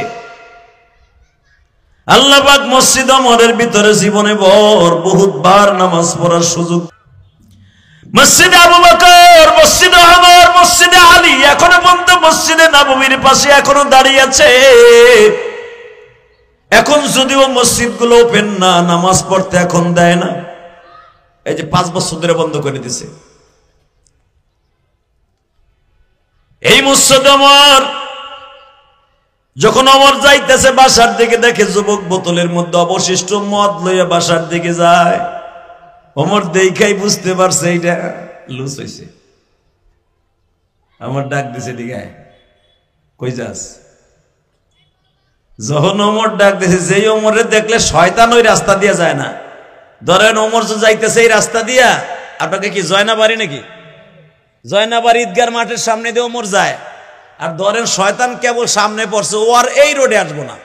আল্লাহ পাক মসজিদ ওমরের ভিতরে জীবনে বহুতবার নামাজ পড়ার সুযোগ। মসজিদে আবু বকর, মসজিদে ওমর, মসজিদে আলী, এখনো পর্যন্ত মসজিদে নববীর পাশে এখনো দাঁড়িয়ে আছে। এখন যদিও মসজিদগুলো ওপেন না, নামাজ পড়তে এখন দেয় না। এই যে 5 বছর ধরে বন্ধ করে দিছে। এই মসজিদ ওমর, যখন ওমর যাইতেছে বাসার দিকে, দেখে যুবক বোতলের মধ্যে অবশিষ্ট মদ লইয়া বাসার দিকে যায়। ওমর দেখাই বুঝতে পারছে এইটা লুজ হয়েছে। আমার ডাক দিছে, দিকে কই যাস? যখন ওমর ডাক দিয়েছে, যেই ওমরে দেখলে শয়তান ওই রাস্তা দিয়ে যায় না। ধরেন ওমর যে যাইতেছে এই রাস্তা দিয়া, আপনাকে কি জয়নাবাড়ি নাকি? জয়নাবাড়ি ঈদগার মাঠের সামনে দিয়ে ওমর যায়, আর ধরেন শয়তান কেবল সামনে পড়ছে, ও আর এই রোডে আসবো না,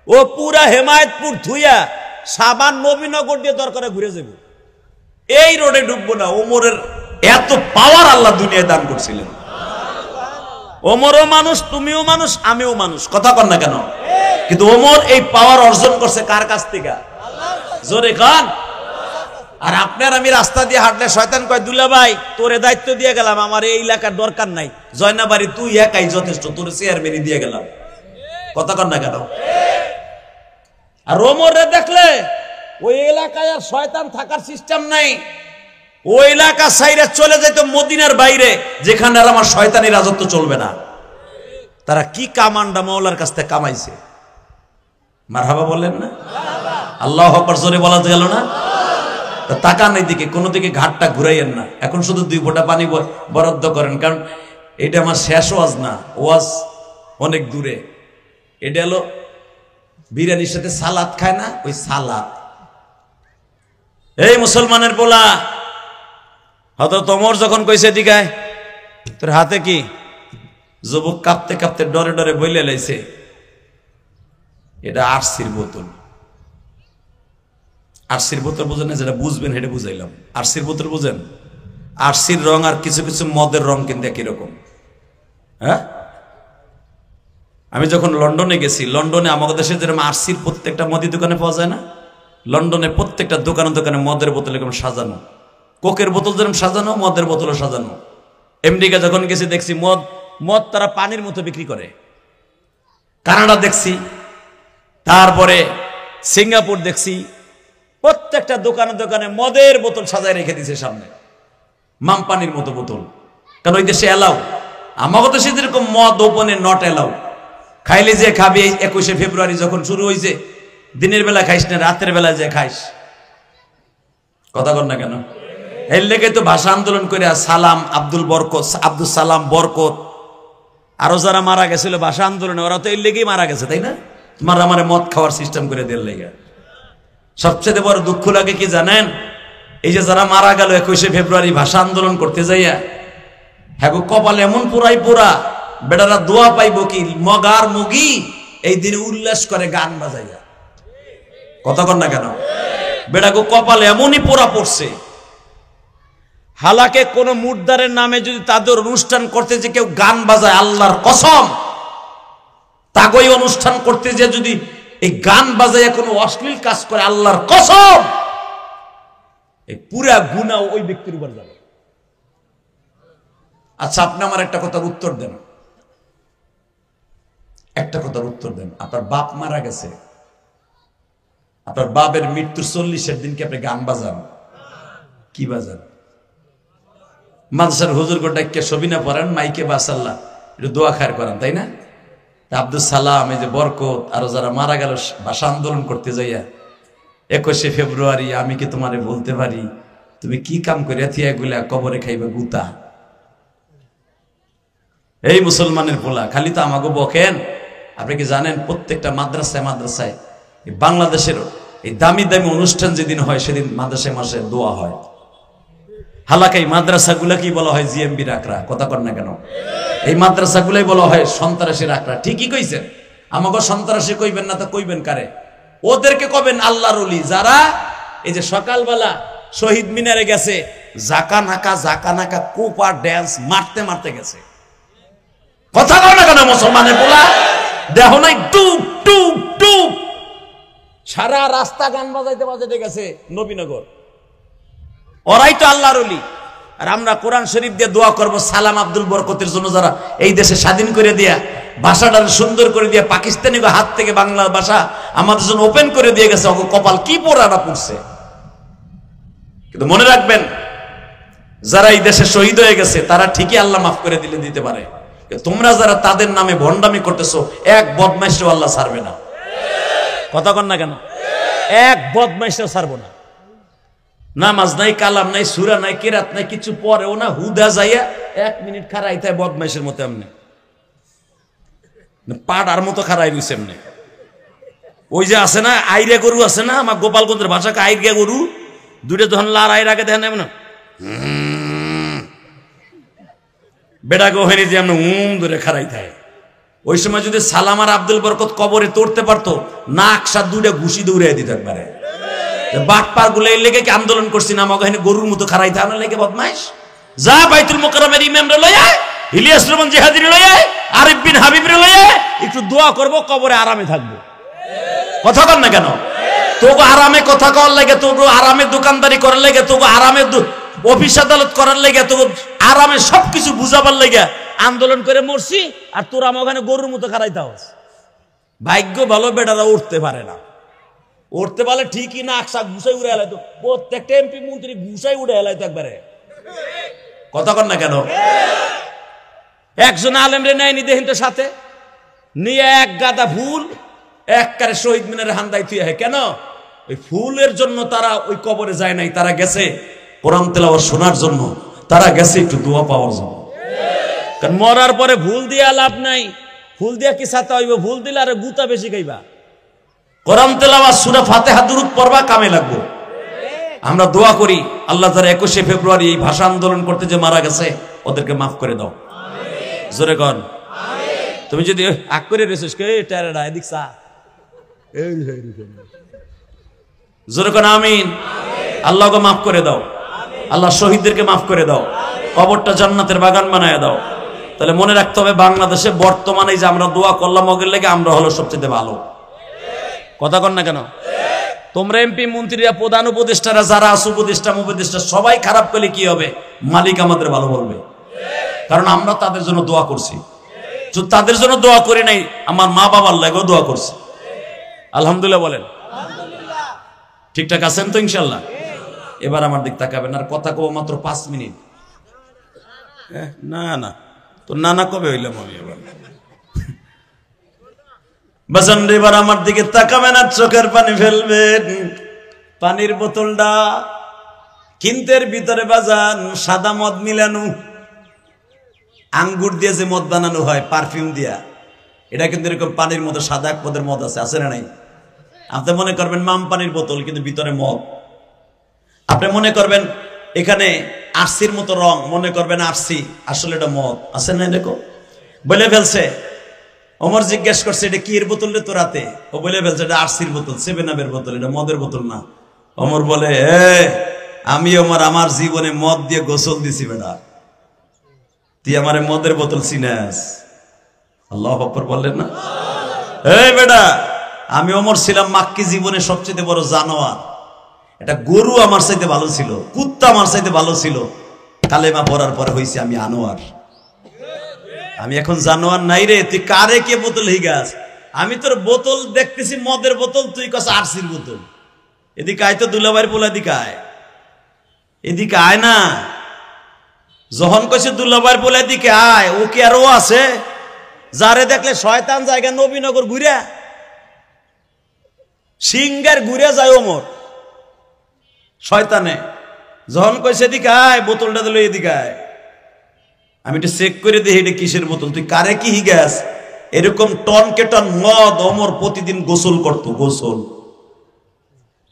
ও পুরা হেমায়তপুর থুইয়া সাবান নবীনগর দিয়ে দরকারে ঘুরে যাবে, এই রোডে ঢুকবো না। ওমরের এত পাওয়ার আল্লাহ দুনিয়ায় দান করছিলেন। ওমরও মানুষ, তুমিও মানুষ, আমিও মানুষ, কথা কন না কেন? কিন্তু ওমর এই পাওয়ার অর্জন করছে কার কাছ থেকে? জোরে খান। আর আপনার আমি রাস্তা দিয়ে হাঁটলে শয়তান কয়, দুলা ভাই তোরে দায়িত্ব দিয়ে গেলাম, আমার এই এলাকার দরকার নাই, জয়নাবাড়ি তুই একাই যথেষ্ট, তোর চেয়ারম্যানই দিয়ে গেলাম, কথা কন না কেন? আর ওমরে দেখলে ওই এলাকায় আর শয়তান থাকার সিস্টেম নাই, ওই এলাকা সাইরে চলে যেত মদিনার বাইরে, যেখানে আর আমার শয়তানি রাজত্ব চলবে না। তারা কি কামান্ডা মওলার কাছ থেকে কামাইছে, মারহাবা বলেন না? আল্লাহু আকবার জোরে বলা গেল না? তাকান এই দিকে, কোনো দিকে ঘাটটা ঘুরাইয়েন না। এখন শুধু 2 ফোঁটা পানি বরাদ্দ করেন, কারণ এটা আমার শেষ ওয়াজ না, ওয়াজ অনেক দূরে। এটা হলো বিরিয়ানির সাথে সালাদ খায় না, ওই সালাদ। এই মুসলমানের পোলা, হযরত ওমর যখন কইছে দিগায় তোর হাতে কি, যুবক কাঁপতে কাঁপতে ডরে ডরে বইলে লাইছে, এটা আরসির বোতল। আরসির বোতল বুঝেন না? যেটা বুঝবেন সেটা বুঝাইলাম। আরসির বোতল বুঝেন? আরসির রং আর কিছু কিছু মদের রং কিন্তু একই রকম। হ্যাঁ, আমি যখন লন্ডনে গেছি, লন্ডনে আমাদের দেশে যেরকম আরসির প্রত্যেকটা মদের দোকানে পাওয়া যায় না, লন্ডনে প্রত্যেকটা দোকানে দোকানে মদের বোতল এরকম সাজানো, কোকের বোতল যেরকম সাজানো, মদের বোতলও সাজানো। আমেরিকা যখন গেছি দেখছি মদ তারা পানির মতো বিক্রি করে। কানাডা দেখছি, তারপরে সিঙ্গাপুর দেখছি, প্রত্যেকটা দোকানে দোকানে মদের বোতল সাজায় রেখে দিছে সামনে, মামপানির মতো বোতল। কারণ ওই দেশে এলাও, আমাদের দেশে যেরকম মদ ওপেনে নট এলাও, খাইলে যে খাবি। 21শে ফেব্রুয়ারি যখন শুরু হয়েছে, দিনের বেলা খাইস না, রাতের বেলা যে খাইস, কথা কর না কেন? এর লেগে তো ভাষা আন্দোলন করে সালাম আব্দুল সালাম বরকত আরো যারা মারা গেছিল ভাষা আন্দোলনে, ওরা তো এর লেগেই মারা গেছে, তাই না? তোমার আমার মদ খাওয়ার সিস্টেম করে দেওয়ার লেগে। সবচেয়ে বড় দুঃখ লাগে কি জানেন? এই যে যারা মারা গেল 21শে ফেব্রুয়ারি ভাষা আন্দোলন করতে যাইয়া, হ্যাঁ কপাল এমন পুরাই পুরা, বেটারা দোয়া পাইব কি, মগার মুগি এই দিনে উল্লাস করে গান বাজাইয়া, কথা কর না কেন? বেটাকে কপাল এমনই পোড়া পড়ছে। হালাকে কোন মুর্দারের নামে যদি তাদের অনুষ্ঠান করতে যে কেউ গান বাজায়, আল্লাহর কসম, তাগই অনুষ্ঠান করতে যে যদি এই গান বাজায় কোনো অশ্লীল কাজ করে, আল্লাহর কসম, এই পুরা গুনাহ ওই ব্যক্তির উপর যাবে। আচ্ছা, আপনি আমার একটা কথার উত্তর দেন, একটা কথার উত্তর দেন। আপনার বাপ মারা গেছে, আপনার বাপের মৃত্যুর 40-এর দিনকে আপনি গান বাজান, কি বাজান? মাদ্রাসার হুজুর গোটাকে সবিনা পড়েন, মাইকে বাসাল্লাহ একটু দোয়া খায়ের করেন, তাই না? আব্দুল সালাম, এই যে বরকত, আরো যারা মারা গেল ভাষা আন্দোলন করতে যাইয়া 21শে ফেব্রুয়ারি, আমি কি তোমারে বলতে পারি তুমি কি কাম করিয়া থিয়া গুলা কবরে খাইবে গুতা? এই মুসলমানের পোলা, খালি তো আমাকে বকেন। আপনি কি জানেন প্রত্যেকটা মাদ্রাসায় মাদ্রাসায় বাংলাদেশের এই দামি দামি অনুষ্ঠান যেদিন হয়, সেদিন মাদ্রাসায় মাসে দোয়া হয়। হালাকাই মাদ্রাসাগুলা কি বলা হয়? জিএমবি রাকরা, কথা কর না কেন? এই মাদ্রাসাগুলাই বলা হয় সন্ত্রাসী রাকরা। ঠিকই কইছেন, আমাকে সন্ত্রাসী কইবেন না তো কইবেন কারে? ওদেরকে কবেন আল্লাহর ওলি, যারা এই যে সকালবেলা শহীদ মিনারে গেছে, জাকা নাকা কোপা ড্যান্স মারতে মারতে গেছে, কথা কর না কেন? মুসলমানের পোলা দেহ নাই টুক টুক টুক, সারা রাস্তা গান বাজাইতে বাজাইতে গেছে নবীনগর। ওরাই তো আল্লাহর ওলি। আর আমরা কোরআন শরীফ দিয়ে দোয়া করবো সালাম আব্দুল বরকতের জন্য, যারা এই দেশে স্বাধীন করে দিয়া, ভাষাটা সুন্দর করে দিয়া, পাকিস্তানি হাত থেকে বাংলা ভাষা আমাদের জন্য ওপেন করে দিয়ে গেছে। ওকে কপাল কি পোড়াটা পড়ছে। কিন্তু মনে রাখবেন, যারা এই দেশে শহীদ হয়ে গেছে তারা ঠিকই আল্লাহ মাফ করে দিতে পারে। তোমরা যারা তাদের নামে ভণ্ডামি করতেছো, এক বদমাইশও আল্লাহ ছাড়বে না, কথা কন না কেন? এক বদমাইশও ছাড়বো না। নামাজ নাই, কালাম নাই, সূরা নাই, কিরাত নাই, কিছু পরেও না, হুদা যাইয়া 1 মিনিট খারাইতে বদমাইশের মতো এমনি পাড়ার মতো খারাই রইছে এমনি, ওই যে আছে না আইরিয়া গরু আছে না, আমার গোপালগঞ্জের ভাষাকে আইরিয়া গরু, দুইটা যখন লড়াইয়ের আগে দেখেন এমন বেড়াকে ওখানে যে আমরা ধরে খারাই থাকে। ওই সময় যদি সালাম আর আব্দুল বরকত কবরে তরতে পারতো, নাক সাত দুইটা ঘুষি দৌড়াই দিত একবারে। বাটপার গুলো লেগে কি আন্দোলন করছি না, আমাকে গরুর মতো খারাই থাকে না লেগে বদমাইশ। যা বাইতুল মোকাররমের ইমামরে লই আয়, ইলিয়াস রহমান জিহাদিরে লই আয়, আরিফ বিন হাবিবরে লই আয়, একটু দোয়া করব, কবরে আরামে থাকবো। কথা কর না কেন? তোকে আরামে কথা কর লাগে, তোকে আরামে দোকানদারি করার লাগে, তোকে আরামে অফিস আদালত করার লাগে, তোকে আরামে সবকিছু বুঝাবার লাগে আন্দোলন করে মরছি, আর তোরা আমার ওখানে গরুর মতো খারাইতে হস। ভাগ্য ভালো বেটারা উঠতে পারে না, উঠতে পারলে ঠিকই না আকসা ঘুষাই উড়ে এলাইতো, প্রত্যেকটা এমপি মন্ত্রী ঘুষাই উড়ে এলাইতো একবারে। কথা কর না কেন? একজন আলেমরে নেয়নি দেখেন তো সাথে নিয়ে এক গাদা ফুল একবারে শহীদ মিনারে হান্দাই তুই কেন? ওই ফুলের জন্য তারা ওই কবরে যায় নাই, তারা গেছে কোরআন তেলাওয়াত শোনার জন্য, তারা গেছে একটু দোয়া পাওয়ার জন্য। কারণ মরার পরে ভুল দিয়া লাভ নাই, ফুল দিয়া কি সাথে হইব? ভুল দিলে আরে গুতা বেশি খাইবা। কোরআন তেলাওয়াত সূরা ফাতিহা দুরূদ পড়বা, কামে লাগবো। আমরা দোয়া করি আল্লাহ তাআলা 21শে ফেব্রুয়ারি এই ভাষা আন্দোলন করতে যে মারা গেছে ওদেরকে মাফ করে দাও। জোরে কর আমিন। তুমি যদি আগ করে রেছিস কে টায়ারডা এদিক চা, জোরে কর আমিন। আল্লাহকে মাফ করে দাও, আল্লাহ শহীদদেরকে মাফ করে দাও, কবরটা জান্নাতের বাগান বানায় দাও। তাহলে মনে রাখতে হবে বাংলাদেশে বর্তমানে যে আমরা দোয়া করলাম ওদের লেগে আমরা হলো সবচেয়ে ভালো। কথা কর না কেন? তোমরা এমপি মন্ত্রীরা প্রধান উপদেষ্টারা যারা আছে উপদেষ্টা উপদেষ্টা সবাই খারাপ করলে কি হবে? মালিক আমাদের ভালো বলবে, কারণ আমরা তাদের জন্য দোয়া করছি। তাদের জন্য দোয়া করি নাই, আমার মা বাবার লাগেও দোয়া করছি। আলহামদুলিল্লাহ বলেন। ঠিকঠাক আছেন তো ইনশাল্লাহ? এবার আমার দিক তাকাবেন, আর কথা কব মাত্র 5 মিনিট। না না তো নানা কবে হইলাম আমি এবার? বাজান এবার আমার দিকে তাকাবেন আর চোখের পানি ফেলবেন। পানির বোতলটা কিন্তের ভিতরে বাজান সাদা মদ মিলানো, আঙ্গুর দিয়ে যে মদ বানানো হয় পারফিউম দিয়া, এটা কিন্তু এরকম পানির মতো সাদা এক পদের মদ আছে না নাই? আপনি মনে করবেন মাম পানির বোতল, কিন্তু ভিতরে মদ। আপনি মনে করবেন এখানে আরসির মতো রং, মনে করবেন আরসি, আসলে এটা মদ। আছে না? দেখো বলে ফেলছে। ওমর জিজ্ঞেস করছে এটা কি এর বোতল রে তোরাতে? ও বলে ফেলছে এটা আরসির বোতল, 7 আপের বোতল, এটা মদের বোতল না। ওমর বলে আমি ওমর আমার জীবনে মদ দিয়ে গোসল দিছি বেটা, তুই আমারে মদের বোতল চিনাস? আল্লাহু আকবার বললেন না? বেটা আমি ওমর ছিলাম মাক্কি জীবনে সবচেয়ে বড় জানোয়ার, এটা গরু আমার চাইতে ভালো ছিল, কুত্তা আমার চাইতে ভালো ছিল, কালেমা পড়ার পরে হইছে আমি আনোয়ার। আমি এখন জানোয়ার নাই রে, তুই কারে কে বোতল হিগাস? আমি তোর বোতল দেখতেছি মদের বোতল, তুই কস আরসির বোতল। এদিকে আয় তো দুলাভাইয়ের পোলা, এদিকে আয়, এদিকে আয় না। যখন কইছে দুলাভাইয়ের পোলা এদিকে আয়, ও কি আর ও আছে যারে দেখলে শয়তান জায়গা নবীনগর ঘুরে সিঙ্গার ঘুরে যায় ওমর শয়তানে। যখন কইছে এদিকে আয়, বোতলটা দিল এদিকে আয়, আমি এটা চেক করে দিই এটা কিসের বোতল, তুই কারে কি হিগাস? এরকম টন কে টন মদ ওমর প্রতিদিন গোসল করতো, গোসল।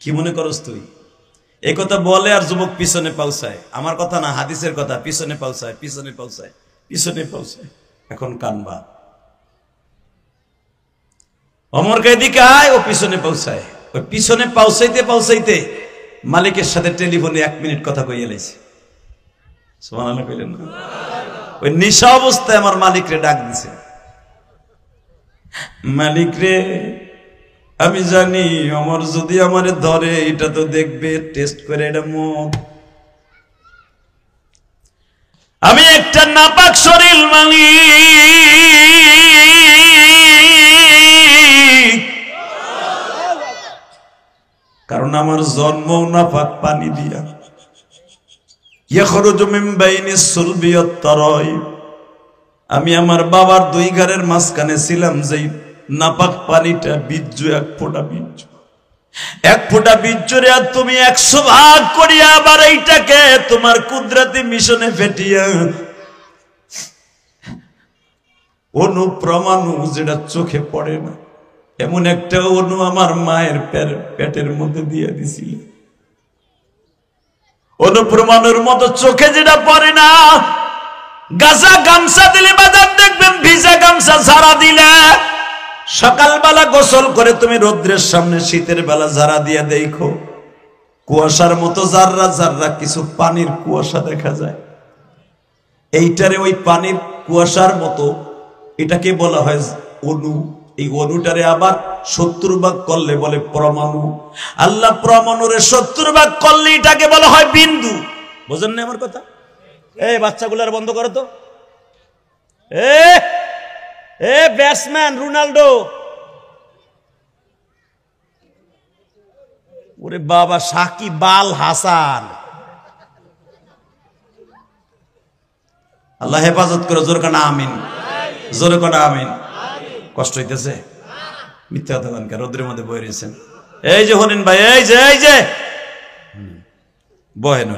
কি মনে করস তুই? এই কথা বলে আর যুবক পিছনে পৌঁছায়। আমার কথা না, হাদিসের কথা। পিছনে পৌঁছায়, পিছনে পৌঁছায়, পিছনে পৌঁছায়। এখন কানবা ওমরকে এদিকে আয়, ও পিছনে পৌঁছায়। ওই পিছনে পৌঁছাইতে পৌঁছাইতে মালিকের সাথে টেলিফোনে 1 মিনিট কথা কইয়া লাইছে। সুবহানাল্লাহ কইলেন না? ওই নিশা অবস্থায় আমার মালিক রে ডাক দিছে, মালিক রে আমি জানি ওমর যদি আমারে ধরে এটা তো দেখবে টেস্ট করে এটা মদ, আমি একটা নাপাক শরীর মালিক, কারণ আমার জন্ম নাপাক পানি দিয়া। আমি আমার বাবার 2 ঘরের মাঝখানে ছিলাম, যেই নাপাক পানিটা বীর্য, 1 ফোঁটা বীর্য, 1 ফোঁটা বীর্যরে আর তুমি 100 ভাগ করিয়া আবার এইটাকে তোমার কুদরতি মিশনে ফেটিয়া অনুপ্রমাণু যেটা চোখে পড়ে না, এমন একটা অনু আমার মায়ের পেটের মধ্যে দিয়ে দিছিল, অনুপ্রমাণের মতো চোখে যেটা পড়ে না। গাছা গামছা দিলে বাজার দেখবেন, ভিজা গামছা ঝাড়া দিলে সকালবেলা গোসল করে তুমি রোদ্রের সামনে শীতের বেলা ঝাড়া দিয়ে দেখো, কুয়াশার মতো জাররা জাররা কিছু পানির কুয়াশা দেখা যায়। এইটারে ওই পানির কুয়াশার মতো, এটাকে বলা হয় অণু। এই অণুটারে আবার 70 ভাগ করলে বলে পরমাণু। আল্লাহ পরমাণুরে 70 ভাগ করলে এটাকে বলা হয় বিন্দু। বুঝেন না আমার কথা? এই বাচ্চাগুলার বন্ধ করো তো। ব্যাটসম্যান রোনাল্ডো, ওরে বাবা সাকিব আল হাসান, আল্লাহ হেফাজত করে। জোর কানা আমিন, জোরে কানা আমিন। কষ্ট হইতেছে? মিথ্যা কথা বলেন, রোদ্রের মধ্যে বয়ে রয়েছেন। এই যে হলেন ভাই, এই যে বহেন,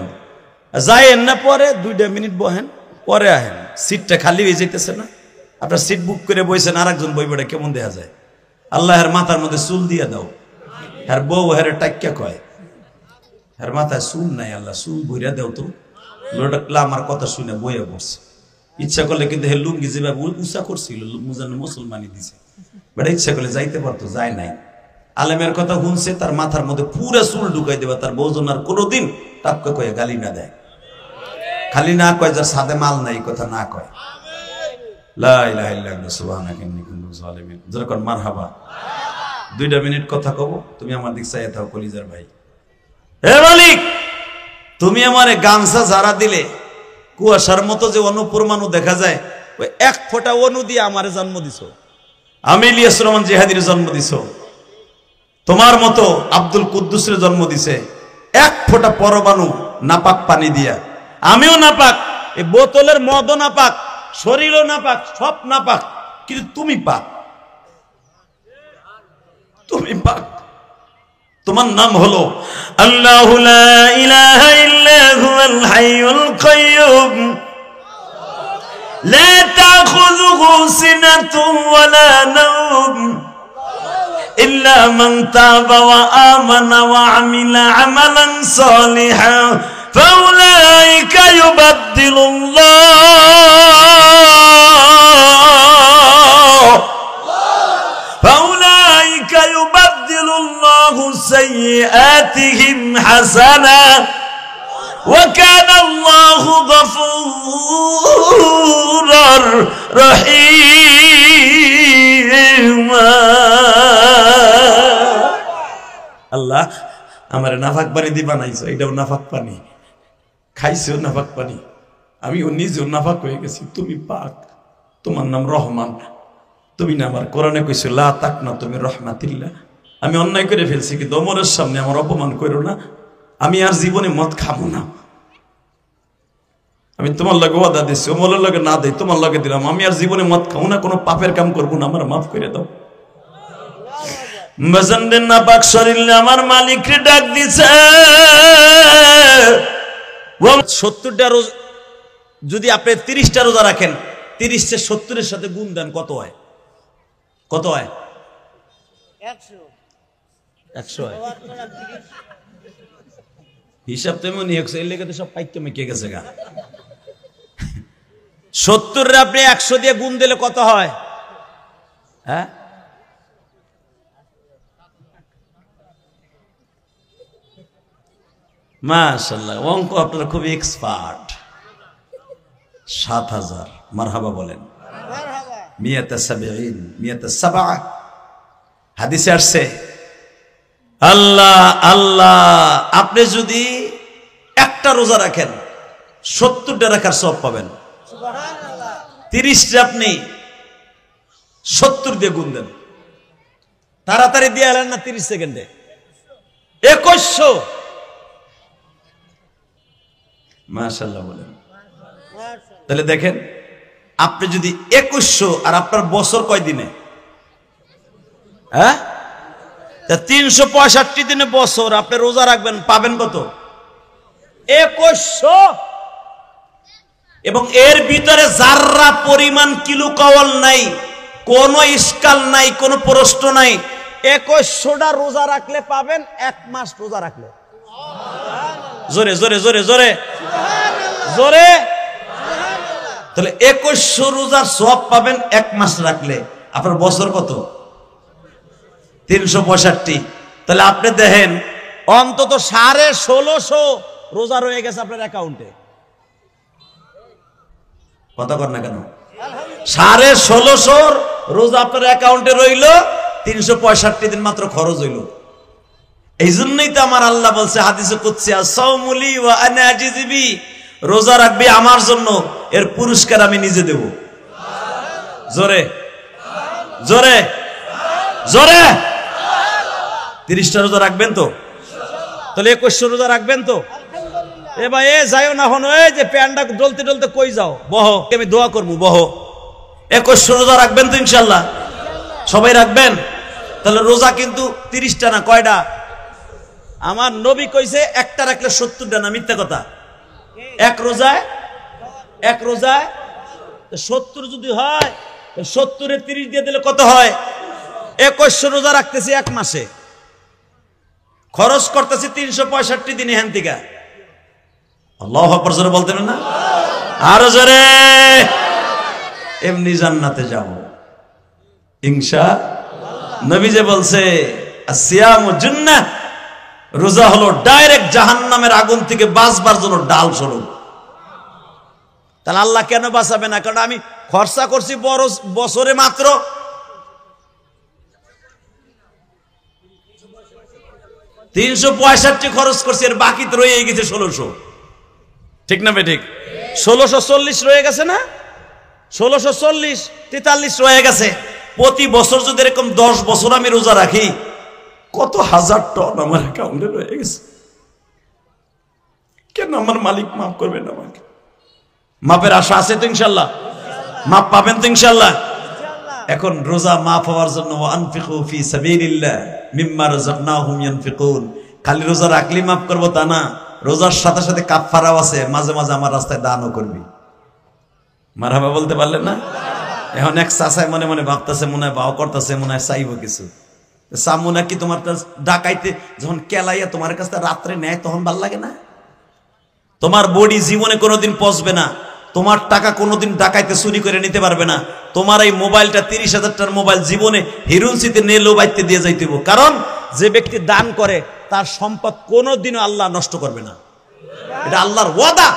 যাইেন না পরে 2 মিনিট বহেন, পরে আহেন। সিটটা খালি হয়ে যাইতেছে না? আপনার সিট বুক করে বইছেন, আর একজন বইবেটা কেমন দেখা যায়? আল্লাহর মাথার মধ্যে চুল দিয়ে দাও। আর বউ হেরে টাক্কা কয়, আর মাথায় চুল নাই, আল্লাহ চুল ভরিয়া দেও তো। লোকটা আমার কথা শুনে বইয়া পড়ছে। ইচ্ছা করলে কিন্তু হে লুঙ্গি যেভাবে উঁচা করছিল, মুসলমানি দিছে, বেটা ইচ্ছা করলে যাইতে পারতো, যায় নাই। আলেমের কথা শুনছে, তার মাথার মধ্যে পুরা চুল ঢুকাই দেবে, তার বউজন আর কোনোদিন টাক্কা কয়ে গালি না দেয়। খালি না কয় যার সাথে মাল নাই, কথা না কয়। লা ইলাহা ইল্লাল্লাহ সুবহানাকা ইন্নী কুনতু যালিমিন। যখন মারহাবা। 2 মিনিট কথা কব, তুমি আমার দিক চাইয়া থাও কলিজার ভাই। হে মালিক, তুমি আমারে গামছা ঝাড়া দিলে কুয়াশার মতো যে অনুপরমাণু দেখা যায়, ওই 1 ফোঁটা অনু দিয়ে আমারে জন্ম দিছো। আমি ইলিয়াস রহমান জিহাদির জন্ম দিছো। তোমার মতো আব্দুল কুদ্দুসের জন্ম দিছে 1 ফোঁটা পরমাণু নাপাক পানি দিয়া। আমিও নাপাক, এই বোতলের মদও নাপাক, শরীরও নাপাক, সব নাপাক, কিন্তু তুমি পাক, তুমি পাক। তোমার নাম হলো আল্লাহু লা ইলাহা ইল্লা হুয়াল হাইয়ুল কাইয়্যুম লা তাখুযুহু সিনাতুন ওয়ালা নাওম ইল্লা মান তাবা ওয়া আমানা ওয়া আমিলা আমালান সালিহান ফাউলাইকা يبدلullahu sayyi'atihim hasanat wa kana Allahu ghafurar rahim। আল্লাহ আমারে নাফাক পানি দি বানাইছো, এটাও নাফাক পানি, খাইছো নাফাক পানি, আমিও নিজেও নাফাক হয়ে গেছি। তুমি পাক, তোমার নাম রহমান। তুমি না আমার কোরআনে কইছো লা তাকনা তুমি রহমাতিল্লাহ। আমি অন্যায় করে ফেলছি, কিন্তু ওমরের সামনে আমার অপমান করো না। আমি আর জীবনে মদ খাবো না। আমি তোমার লগে ওয়াদা দিছি, ওমরের লগে না দেই, তোমার লগে দিলাম। আমি আর জীবনে মদ খাবো না, কোনো পাপের কাম করবো না, আমার মাফ করে দাও। বাজানদের না পাক শরীর আমার মালিককে ডাক দিছে। 70টা রোজা যদি আপনি 30টা রোজা রাখেন, 30 + 70 সাথে গুণ দেন, কত হয়? কত হয়? 100 হয়। হিসাব তেমনি 100, এর লেগে তো সব পাইতে মেকে গেছে গা। 70 আপনি 100 দিয়ে গুণ দিলে কত হয়? হ্যাঁ, মাশাআল্লাহ, অঙ্ক আপনারা খুবই এক্সপার্ট। 7000। মারহাবা বলেন। মিয়াতা সাবআ হাদিসে আসছে, আল্লাহ আল্লাহ আপনি যদি একটা রোজা রাখেন 70টা রাখার সওয়াব পাবেন। 30টা আপনি 70 দিয়ে গুণ দেন, তাড়াতাড়ি দিয়ে এলেন না 30 সেকেন্ডে 2100। মাশাআল্লাহ বলেন। তাহলে দেখেন, আপনি যদি 2100 আর আপনার বছর কয় দিনে? হ্যাঁ, 365 দিনে বছর আপনি রোজা রাখবেন, পাবেন কত? 2100। এবং এর ভিতরে যাররা পরিমাণ কিলো কাওয়াল নাই, কোনো ইশকাল নাই, কোনো প্রশ্ন নাই। 2100টা রোজা রাখলে পাবেন 1 মাস রোজা রাখলে। জোরে জোরে জোরে জোরে জোরে। তাহলে 2100 রোজার সওয়াব পাবেন 1 মাস রাখলে। আপনার বছর কত? 365। তাহলে আপনি দেখেন অন্তত 1650 রোজা রয়ে গেছে আপনার অ্যাকাউন্টে। কথা কর না কেন? 1650 রোজা আপনার অ্যাকাউন্টে রইল, 365 দিন মাত্র খরচ হইল। এই জন্যই তো আমার আল্লাহ বলছে হাদিসে কুদসি, আস-সাওমুলি ওয়া আনা আজিযু বি, রোজা রাখবি আমার জন্য, এর পুরস্কার আমি নিজে দেব। জোরে জোরে জোরে। 30টা রোজা রাখবেন তো? তাহলে 2100 রোজা রাখবেন তো? এ ভাই এ যাইও না হন, এই যে প্যান্ডা ডলতে ডলতে কই যাও, বহ, আমি দোয়া করবো, বহ। 2100 রোজা রাখবেন তো ইনশাল্লাহ? সবাই রাখবেন? তাহলে রোজা কিন্তু 30টা না, কয়টা? আমার নবী কইছে একটা রাখলে 70টা না, মিথ্যা কথা। এক রোজায় 70 যদি হয়, 70-এ 30 দিয়ে দিলে কত হয়? 2100 রোজা রাখতেছি 1 মাসে, খরচ করতেছি 365 দিনে। হ্যান থেকে আল্লাহু আকবার জোরে বলতেন না? আরো জোরে। এমনি জান্নাতে যাব ইনশাআল্লাহ। নবী যে বলছে আসিয়ামু জান্নাহ, রোজা হলো ডাইরেক্ট জাহান্নামের আগুন থেকে বাঁচবার জন্য ডাল স্বরূপ। তাহলে আল্লাহ কেন বাঁচাবে না? কারণ আমি খরচা করছি বছরে মাত্র 365 খরচ করছি, এর বাকি তো রয়ে গেছে 1600। ঠিক না ঠিক? 1640 রয়ে গেছে না? 1640 43 রয়ে গেছে। প্রতি বছর যদি এরকম 10 বছর আমি রোজা রাখি, কত হাজার টন আমার অ্যাকাউন্টে রয়ে গেছে। কেন আমার মালিক মাফ করবেন আমাকে? মাপের আশা আছে তো ইনশাল্লাহ? মাপ পাবেন তো ইনশাল্লাহ? এখন রোজা মাফ হওয়ার জন্য আনফিকু ফি সাবিলিল্লাহ মিম্মা রাযাকনাহুম ইয়ানফিকুন। খালি রোজা রাখলি মাফ করবো তা না, রোজার সাথে সাথে কাফফারাও আছে। মাঝে মাঝে আমার রাস্তায় দানও করবি। মারহাবা বলতে পারলেন না? এখন এক চাচায় মনে মনে ভাবতেছে, মনে হয় বাও করতেছে, মনে হয় চাইব কিছু। সামুনা কি তোমার ডাকাইতে যখন কেলাইয়া তোমার কাছ থেকে রাত্রে নেয়, তখন ভাল লাগে না? তোমার বডি জীবনে কোনোদিন পচবে না, তোমার টাকা কোনোদিন ডাকাইতে চুরি করে নিতে পারবে না। তোমার এই মোবাইলটা 30,000 টাকার মোবাইল জীবনে হিরুনসিতে নেলো বাইতে দিয়ে যাইতেব। কারণ যে ব্যক্তি দান করে তার সম্পদ কোনোদিনও আল্লাহ নষ্ট করবে না, এটা আল্লাহর ওয়াদা।